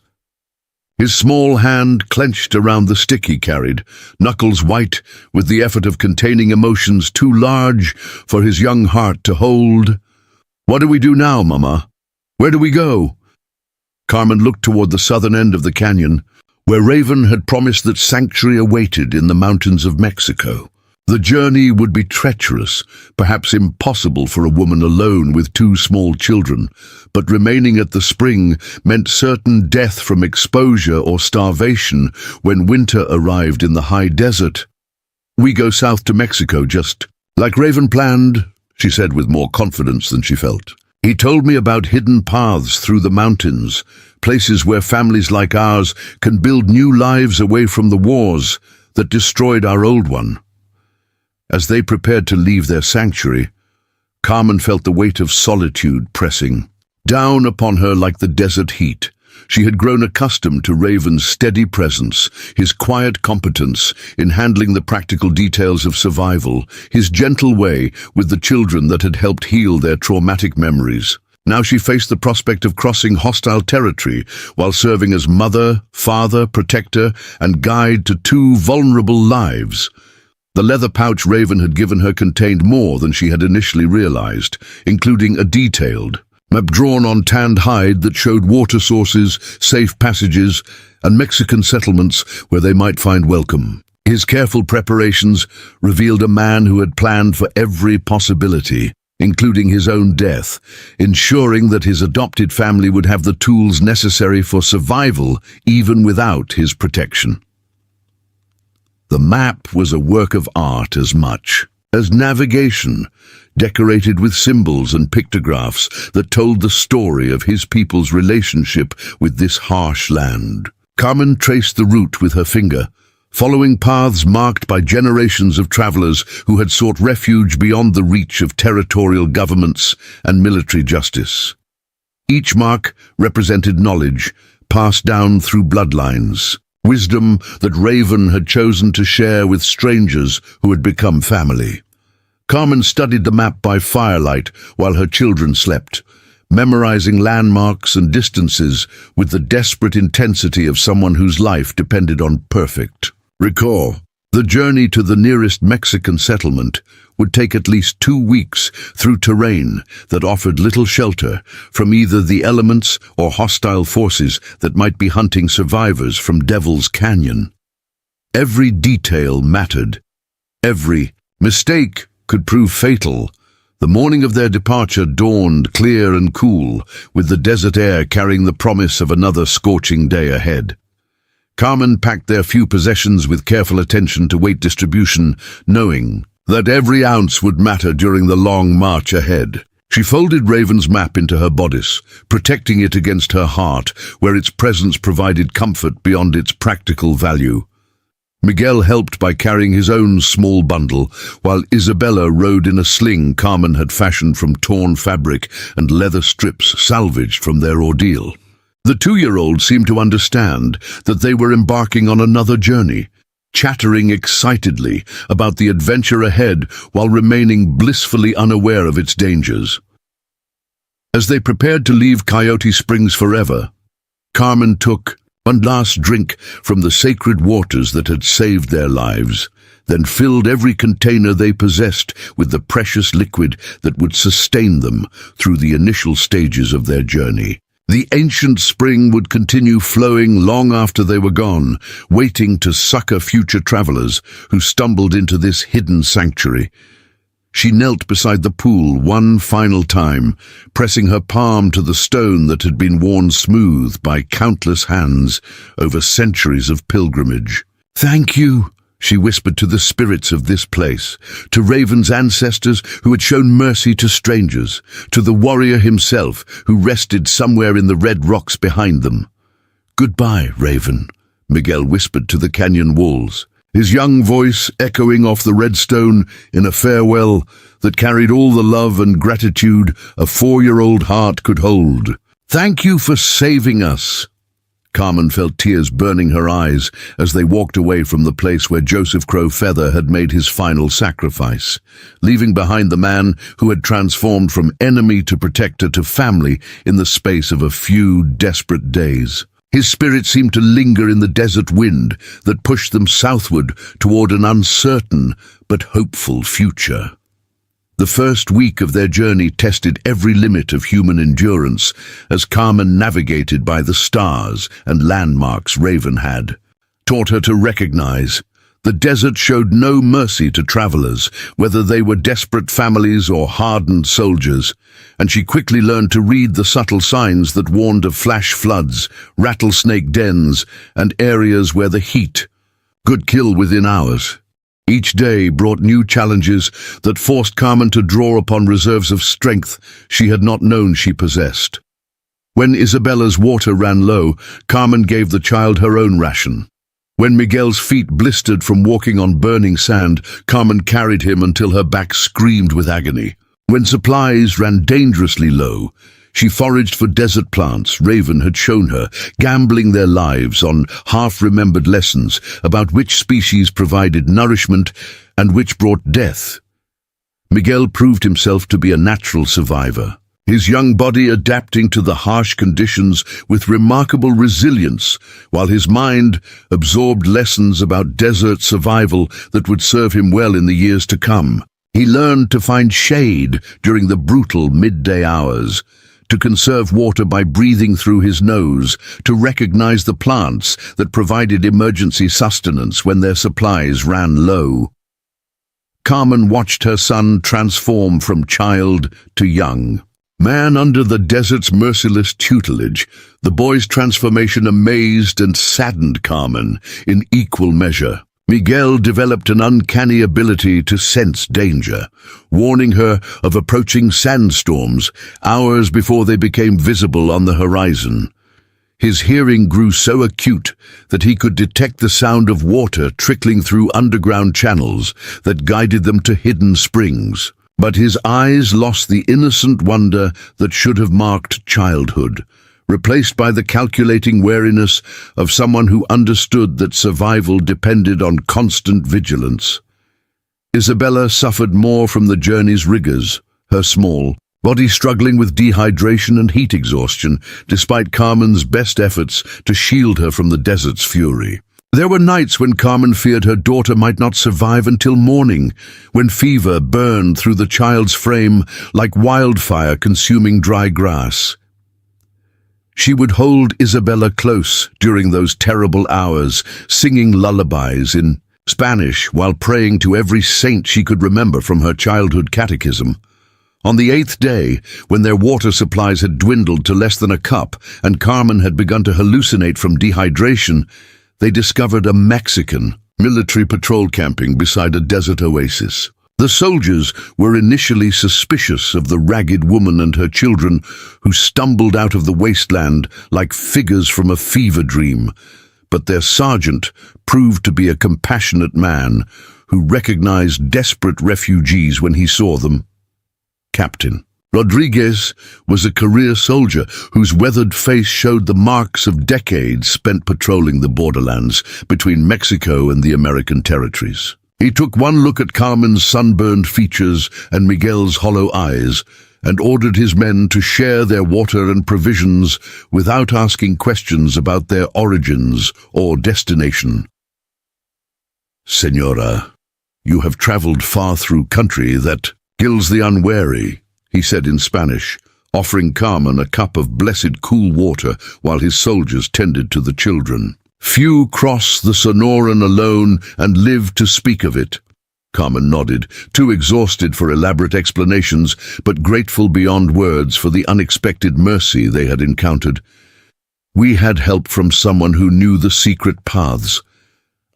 His small hand clenched around the stick he carried, knuckles white with the effort of containing emotions too large for his young heart to hold. "What do we do now, Mama? Where do we go?" Carmen looked toward the southern end of the canyon, where Raven had promised that sanctuary awaited in the mountains of Mexico. The journey would be treacherous, perhaps impossible for a woman alone with two small children, but remaining at the spring meant certain death from exposure or starvation when winter arrived in the high desert. "We go south to Mexico, just like Raven planned," she said with more confidence than she felt. "He told me about hidden paths through the mountains, places where families like ours can build new lives away from the wars that destroyed our old one." As they prepared to leave their sanctuary, Carmen felt the weight of solitude pressing down upon her like the desert heat. She had grown accustomed to Raven's steady presence, his quiet competence in handling the practical details of survival, his gentle way with the children that had helped heal their traumatic memories. Now she faced the prospect of crossing hostile territory while serving as mother, father, protector, and guide to two vulnerable lives. The leather pouch Raven had given her contained more than she had initially realized, including a detailed map drawn on tanned hide that showed water sources, safe passages, and Mexican settlements where they might find welcome. His careful preparations revealed a man who had planned for every possibility, including his own death, ensuring that his adopted family would have the tools necessary for survival even without his protection. The map was a work of art as much as navigation, decorated with symbols and pictographs that told the story of his people's relationship with this harsh land. Carmen traced the route with her finger, following paths marked by generations of travelers who had sought refuge beyond the reach of territorial governments and military justice. Each mark represented knowledge passed down through bloodlines, wisdom that Raven had chosen to share with strangers who had become family. Carmen studied the map by firelight while her children slept, memorizing landmarks and distances with the desperate intensity of someone whose life depended on perfect recall. The journey to the nearest Mexican settlement would take at least 2 weeks through terrain that offered little shelter from either the elements or hostile forces that might be hunting survivors from Devil's Canyon. Every detail mattered. Every mistake could prove fatal. The morning of their departure dawned clear and cool, with the desert air carrying the promise of another scorching day ahead. Carmen packed their few possessions with careful attention to weight distribution, knowing that every ounce would matter during the long march ahead. She folded Raven's map into her bodice, protecting it against her heart, where its presence provided comfort beyond its practical value. Miguel helped by carrying his own small bundle, while Isabella rode in a sling Carmen had fashioned from torn fabric and leather strips salvaged from their ordeal. The 2-year-old seemed to understand that they were embarking on another journey, chattering excitedly about the adventure ahead while remaining blissfully unaware of its dangers. As they prepared to leave Coyote Springs forever, Carmen took one last drink from the sacred waters that had saved their lives, then filled every container they possessed with the precious liquid that would sustain them through the initial stages of their journey. The ancient spring would continue flowing long after they were gone, waiting to succor future travelers who stumbled into this hidden sanctuary. She knelt beside the pool one final time, pressing her palm to the stone that had been worn smooth by countless hands over centuries of pilgrimage. "Thank you," she whispered to the spirits of this place, to Raven's ancestors who had shown mercy to strangers, to the warrior himself who rested somewhere in the red rocks behind them. "Goodbye, Raven," Miguel whispered to the canyon walls, his young voice echoing off the red stone in a farewell that carried all the love and gratitude a 4-year-old heart could hold. "Thank you for saving us." Carmen felt tears burning her eyes as they walked away from the place where Joseph Crow Feather had made his final sacrifice, leaving behind the man who had transformed from enemy to protector to family in the space of a few desperate days. His spirit seemed to linger in the desert wind that pushed them southward toward an uncertain but hopeful future. The first week of their journey tested every limit of human endurance as Carmen navigated by the stars and landmarks Raven had taught her to recognize. The desert showed no mercy to travelers, whether they were desperate families or hardened soldiers, and she quickly learned to read the subtle signs that warned of flash floods, rattlesnake dens, and areas where the heat could kill within hours. Each day brought new challenges that forced Carmen to draw upon reserves of strength she had not known she possessed. When Isabella's water ran low, Carmen gave the child her own ration. When Miguel's feet blistered from walking on burning sand, Carmen carried him until her back screamed with agony. When supplies ran dangerously low, she foraged for desert plants Raven had shown her, gambling their lives on half-remembered lessons about which species provided nourishment and which brought death. Miguel proved himself to be a natural survivor, his young body adapting to the harsh conditions with remarkable resilience, while his mind absorbed lessons about desert survival that would serve him well in the years to come. He learned to find shade during the brutal midday hours, to conserve water by breathing through his nose, to recognize the plants that provided emergency sustenance when their supplies ran low. Carmen watched her son transform from child to young man under the desert's merciless tutelage. The boy's transformation amazed and saddened Carmen in equal measure. Miguel developed an uncanny ability to sense danger, warning her of approaching sandstorms hours before they became visible on the horizon. His hearing grew so acute that he could detect the sound of water trickling through underground channels that guided them to hidden springs. But his eyes lost the innocent wonder that should have marked childhood, replaced by the calculating wariness of someone who understood that survival depended on constant vigilance. Isabella suffered more from the journey's rigors, her small body struggling with dehydration and heat exhaustion, despite Carmen's best efforts to shield her from the desert's fury. There were nights when Carmen feared her daughter might not survive until morning, when fever burned through the child's frame like wildfire consuming dry grass. She would hold Isabella close during those terrible hours, singing lullabies in Spanish while praying to every saint she could remember from her childhood catechism. On the 8th day, when their water supplies had dwindled to less than a cup and Carmen had begun to hallucinate from dehydration, they discovered a Mexican military patrol camping beside a desert oasis. The soldiers were initially suspicious of the ragged woman and her children who stumbled out of the wasteland like figures from a fever dream, but their sergeant proved to be a compassionate man who recognized desperate refugees when he saw them. Captain Rodriguez was a career soldier whose weathered face showed the marks of decades spent patrolling the borderlands between Mexico and the American territories. He took one look at Carmen's sunburned features and Miguel's hollow eyes and ordered his men to share their water and provisions without asking questions about their origins or destination. "Señora, you have traveled far through country that kills the unwary," he said in Spanish, offering Carmen a cup of blessed cool water while his soldiers tended to the children. "Few cross the Sonoran alone and live to speak of it." Carmen nodded, too exhausted for elaborate explanations, but grateful beyond words for the unexpected mercy they had encountered. "We had help from someone who knew the secret paths.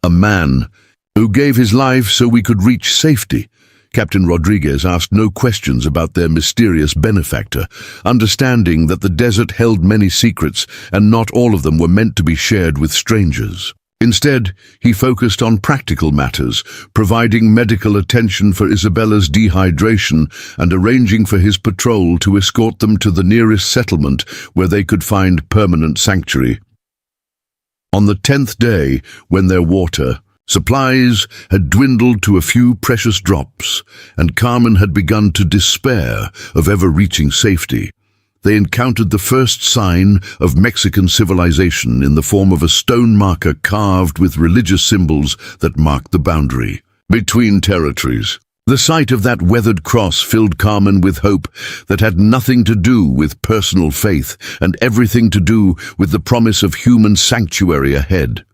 A man who gave his life so we could reach safety." Captain Rodriguez asked no questions about their mysterious benefactor, understanding that the desert held many secrets and not all of them were meant to be shared with strangers. Instead, he focused on practical matters, providing medical attention for Isabella's dehydration and arranging for his patrol to escort them to the nearest settlement where they could find permanent sanctuary. On the 10th day, when their water supplies had dwindled to a few precious drops, and Carmen had begun to despair of ever reaching safety, they encountered the first sign of Mexican civilization in the form of a stone marker carved with religious symbols that marked the boundary between territories. The sight of that weathered cross filled Carmen with hope that had nothing to do with personal faith and everything to do with the promise of human sanctuary ahead.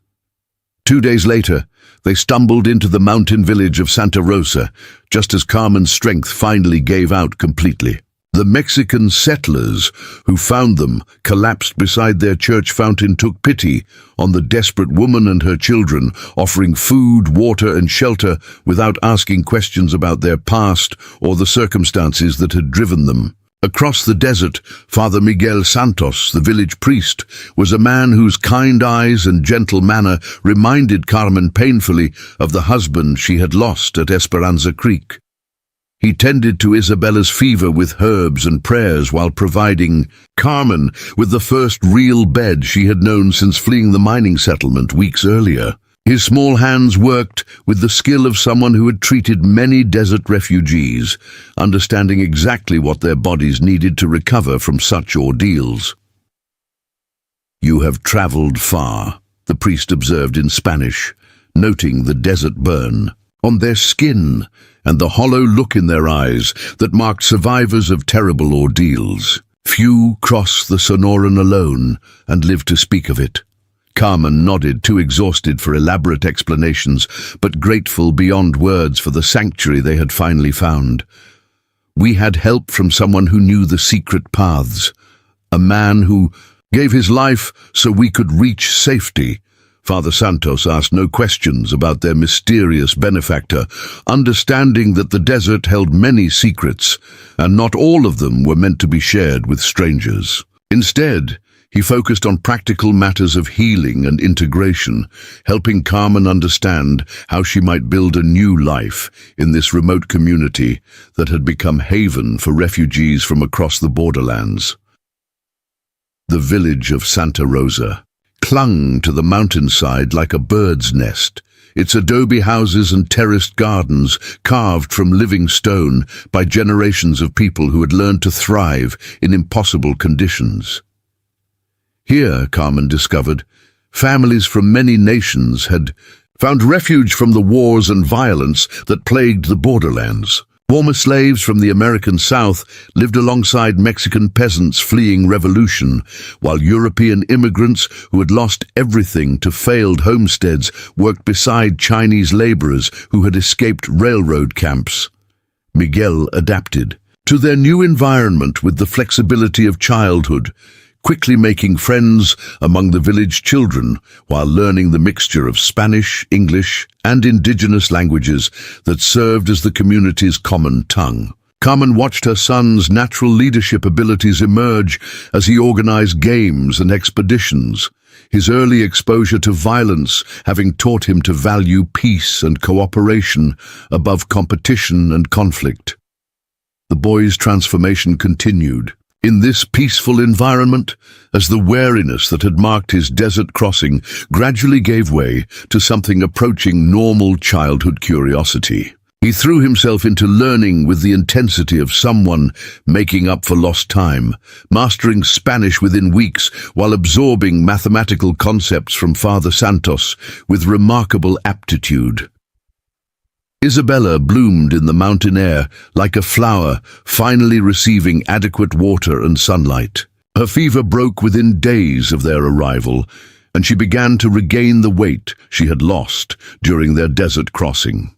2 days later, they stumbled into the mountain village of Santa Rosa, just as Carmen's strength finally gave out completely. The Mexican settlers who found them collapsed beside their church fountain took pity on the desperate woman and her children, offering food, water, and shelter without asking questions about their past or the circumstances that had driven them. Across the desert, Father Miguel Santos, the village priest, was a man whose kind eyes and gentle manner reminded Carmen painfully of the husband she had lost at Esperanza Creek. He tended to Isabella's fever with herbs and prayers while providing Carmen with the first real bed she had known since fleeing the mining settlement weeks earlier. His small hands worked with the skill of someone who had treated many desert refugees, understanding exactly what their bodies needed to recover from such ordeals. "You have traveled far," the priest observed in Spanish, noting the desert burn on their skin and the hollow look in their eyes that marked survivors of terrible ordeals. "Few cross the Sonoran alone and live to speak of it." Carmen nodded, too exhausted for elaborate explanations, but grateful beyond words for the sanctuary they had finally found. "We had help from someone who knew the secret paths, a man who gave his life so we could reach safety." Father Santos asked no questions about their mysterious benefactor, understanding that the desert held many secrets, and not all of them were meant to be shared with strangers. Instead, he focused on practical matters of healing and integration, helping Carmen understand how she might build a new life in this remote community that had become haven for refugees from across the borderlands. The village of Santa Rosa clung to the mountainside like a bird's nest, its adobe houses and terraced gardens carved from living stone by generations of people who had learned to thrive in impossible conditions. Here, Carmen discovered, families from many nations had found refuge from the wars and violence that plagued the borderlands. Former slaves from the American South lived alongside Mexican peasants fleeing revolution, while European immigrants who had lost everything to failed homesteads worked beside Chinese laborers who had escaped railroad camps. Miguel adapted to their new environment with the flexibility of childhood, quickly making friends among the village children while learning the mixture of Spanish, English, and indigenous languages that served as the community's common tongue. Carmen watched her son's natural leadership abilities emerge as he organized games and expeditions, his early exposure to violence having taught him to value peace and cooperation above competition and conflict. The boy's transformation continued in this peaceful environment, as the wariness that had marked his desert crossing gradually gave way to something approaching normal childhood curiosity. He threw himself into learning with the intensity of someone making up for lost time, mastering Spanish within weeks while absorbing mathematical concepts from Father Santos with remarkable aptitude. Isabella bloomed in the mountain air like a flower finally receiving adequate water and sunlight. Her fever broke within days of their arrival, and she began to regain the weight she had lost during their desert crossing.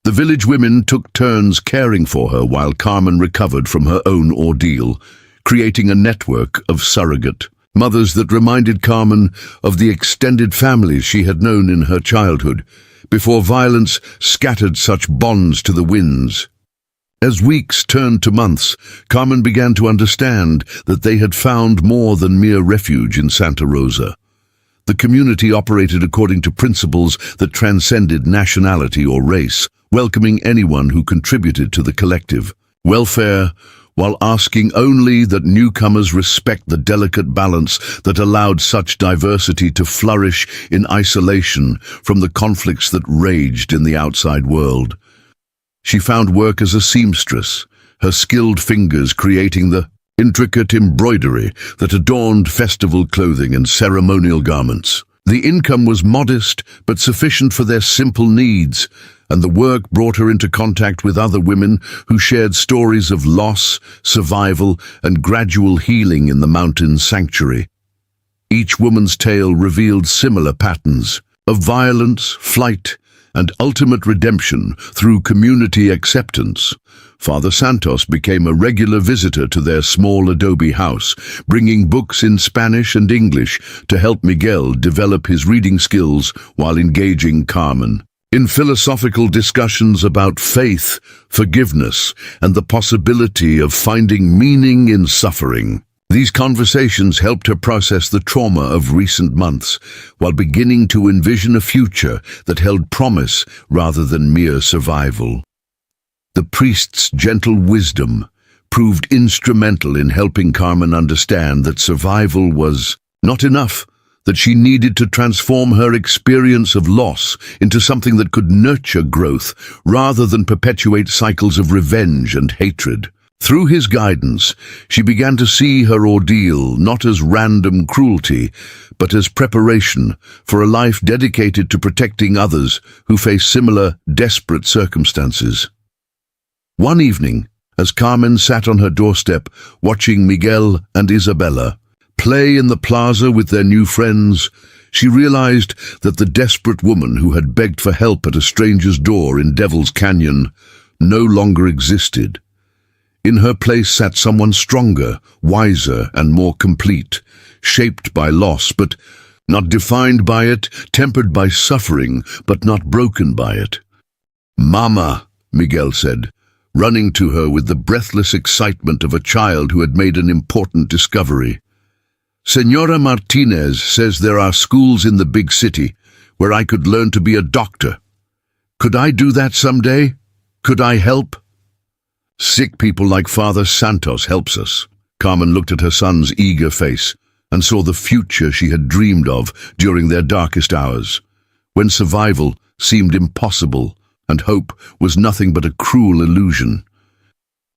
The village women took turns caring for her while Carmen recovered from her own ordeal, creating a network of surrogate mothers that reminded Carmen of the extended families she had known in her childhood, before violence scattered such bonds to the winds. As weeks turned to months, Carmen began to understand that they had found more than mere refuge in Santa Rosa. The community operated according to principles that transcended nationality or race, welcoming anyone who contributed to the collective welfare, while asking only that newcomers respect the delicate balance that allowed such diversity to flourish in isolation from the conflicts that raged in the outside world. She found work as a seamstress, her skilled fingers creating the intricate embroidery that adorned festival clothing and ceremonial garments. The income was modest, but sufficient for their simple needs, and the work brought her into contact with other women who shared stories of loss, survival, and gradual healing in the mountain sanctuary. Each woman's tale revealed similar patterns of violence, flight, and ultimate redemption through community acceptance. Father Santos became a regular visitor to their small adobe house, bringing books in Spanish and English to help Miguel develop his reading skills while engaging Carmen in philosophical discussions about faith, forgiveness, and the possibility of finding meaning in suffering. These conversations helped her process the trauma of recent months, while beginning to envision a future that held promise rather than mere survival. The priest's gentle wisdom proved instrumental in helping Carmen understand that survival was not enough, that she needed to transform her experience of loss into something that could nurture growth rather than perpetuate cycles of revenge and hatred. Through his guidance, she began to see her ordeal not as random cruelty, but as preparation for a life dedicated to protecting others who face similar, desperate circumstances. One evening, as Carmen sat on her doorstep watching Miguel and Isabella play in the plaza with their new friends, she realized that the desperate woman who had begged for help at a stranger's door in Devil's Canyon no longer existed. In her place sat someone stronger, wiser, and more complete, shaped by loss, but not defined by it, tempered by suffering, but not broken by it. "Mama," Miguel said, running to her with the breathless excitement of a child who had made an important discovery. "Senora Martinez says there are schools in the big city where I could learn to be a doctor. Could I do that someday? Could I help?" "Sick people like Father Santos helps us." Carmen looked at her son's eager face and saw the future she had dreamed of during their darkest hours, when survival seemed impossible and hope was nothing but a cruel illusion.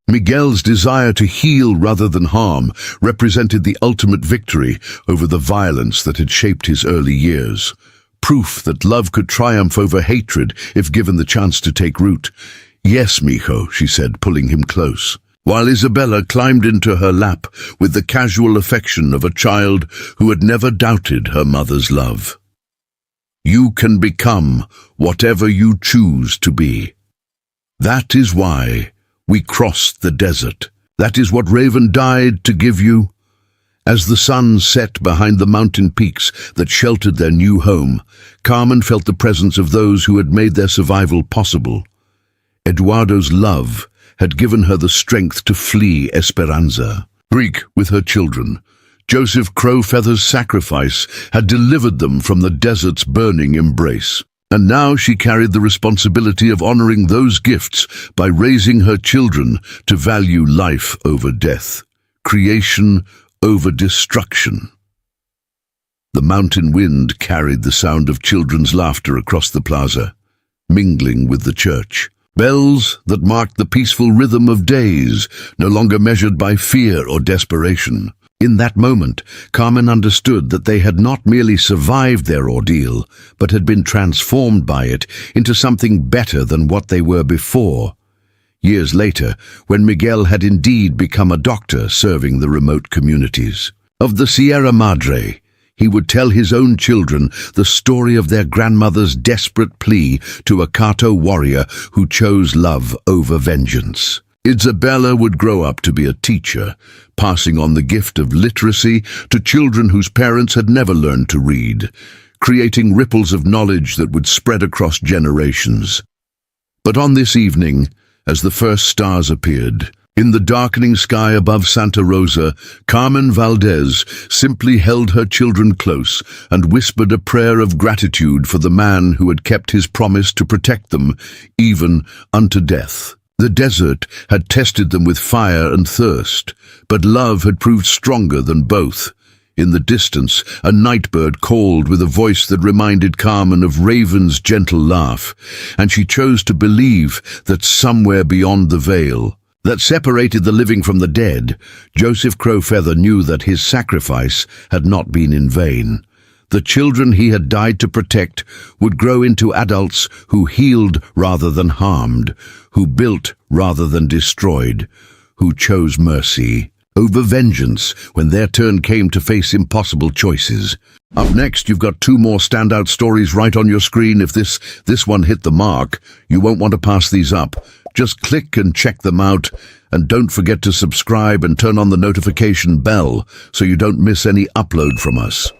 Miguel's desire to heal rather than harm represented the ultimate victory over the violence that had shaped his early years. Proof that love could triumph over hatred if given the chance to take root. "Yes, mijo," she said, pulling him close, while Isabella climbed into her lap with the casual affection of a child who had never doubted her mother's love. "You can become whatever you choose to be. That is why we crossed the desert. That is what Raven died to give you." As the sun set behind the mountain peaks that sheltered their new home, Carmen felt the presence of those who had made their survival possible. Eduardo's love had given her the strength to flee Esperanza. Greek with her children, Joseph Crowfeather's sacrifice had delivered them from the desert's burning embrace. And now she carried the responsibility of honoring those gifts by raising her children to value life over death, creation over destruction. The mountain wind carried the sound of children's laughter across the plaza, mingling with the church. Bells that marked the peaceful rhythm of days, no longer measured by fear or desperation. In that moment, Carmen understood that they had not merely survived their ordeal, but had been transformed by it into something better than what they were before. Years later, when Miguel had indeed become a doctor serving the remote communities of the Sierra Madre, he would tell his own children the story of their grandmother's desperate plea to a Kato warrior who chose love over vengeance. Isabella would grow up to be a teacher, passing on the gift of literacy to children whose parents had never learned to read, creating ripples of knowledge that would spread across generations. But on this evening, as the first stars appeared, in the darkening sky above Santa Rosa, Carmen Valdez simply held her children close and whispered a prayer of gratitude for the man who had kept his promise to protect them, even unto death. The desert had tested them with fire and thirst, but love had proved stronger than both. In the distance, a nightbird called with a voice that reminded Carmen of Raven's gentle laugh, and she chose to believe that somewhere beyond the veil, that separated the living from the dead, Joseph Crowfeather knew that his sacrifice had not been in vain. The children he had died to protect would grow into adults who healed rather than harmed, who built rather than destroyed, who chose mercy over vengeance when their turn came to face impossible choices. Up next, you've got two more standout stories right on your screen. If this one hit the mark, you won't want to pass these up. Just click and check them out, and don't forget to subscribe and turn on the notification bell so you don't miss any upload from us.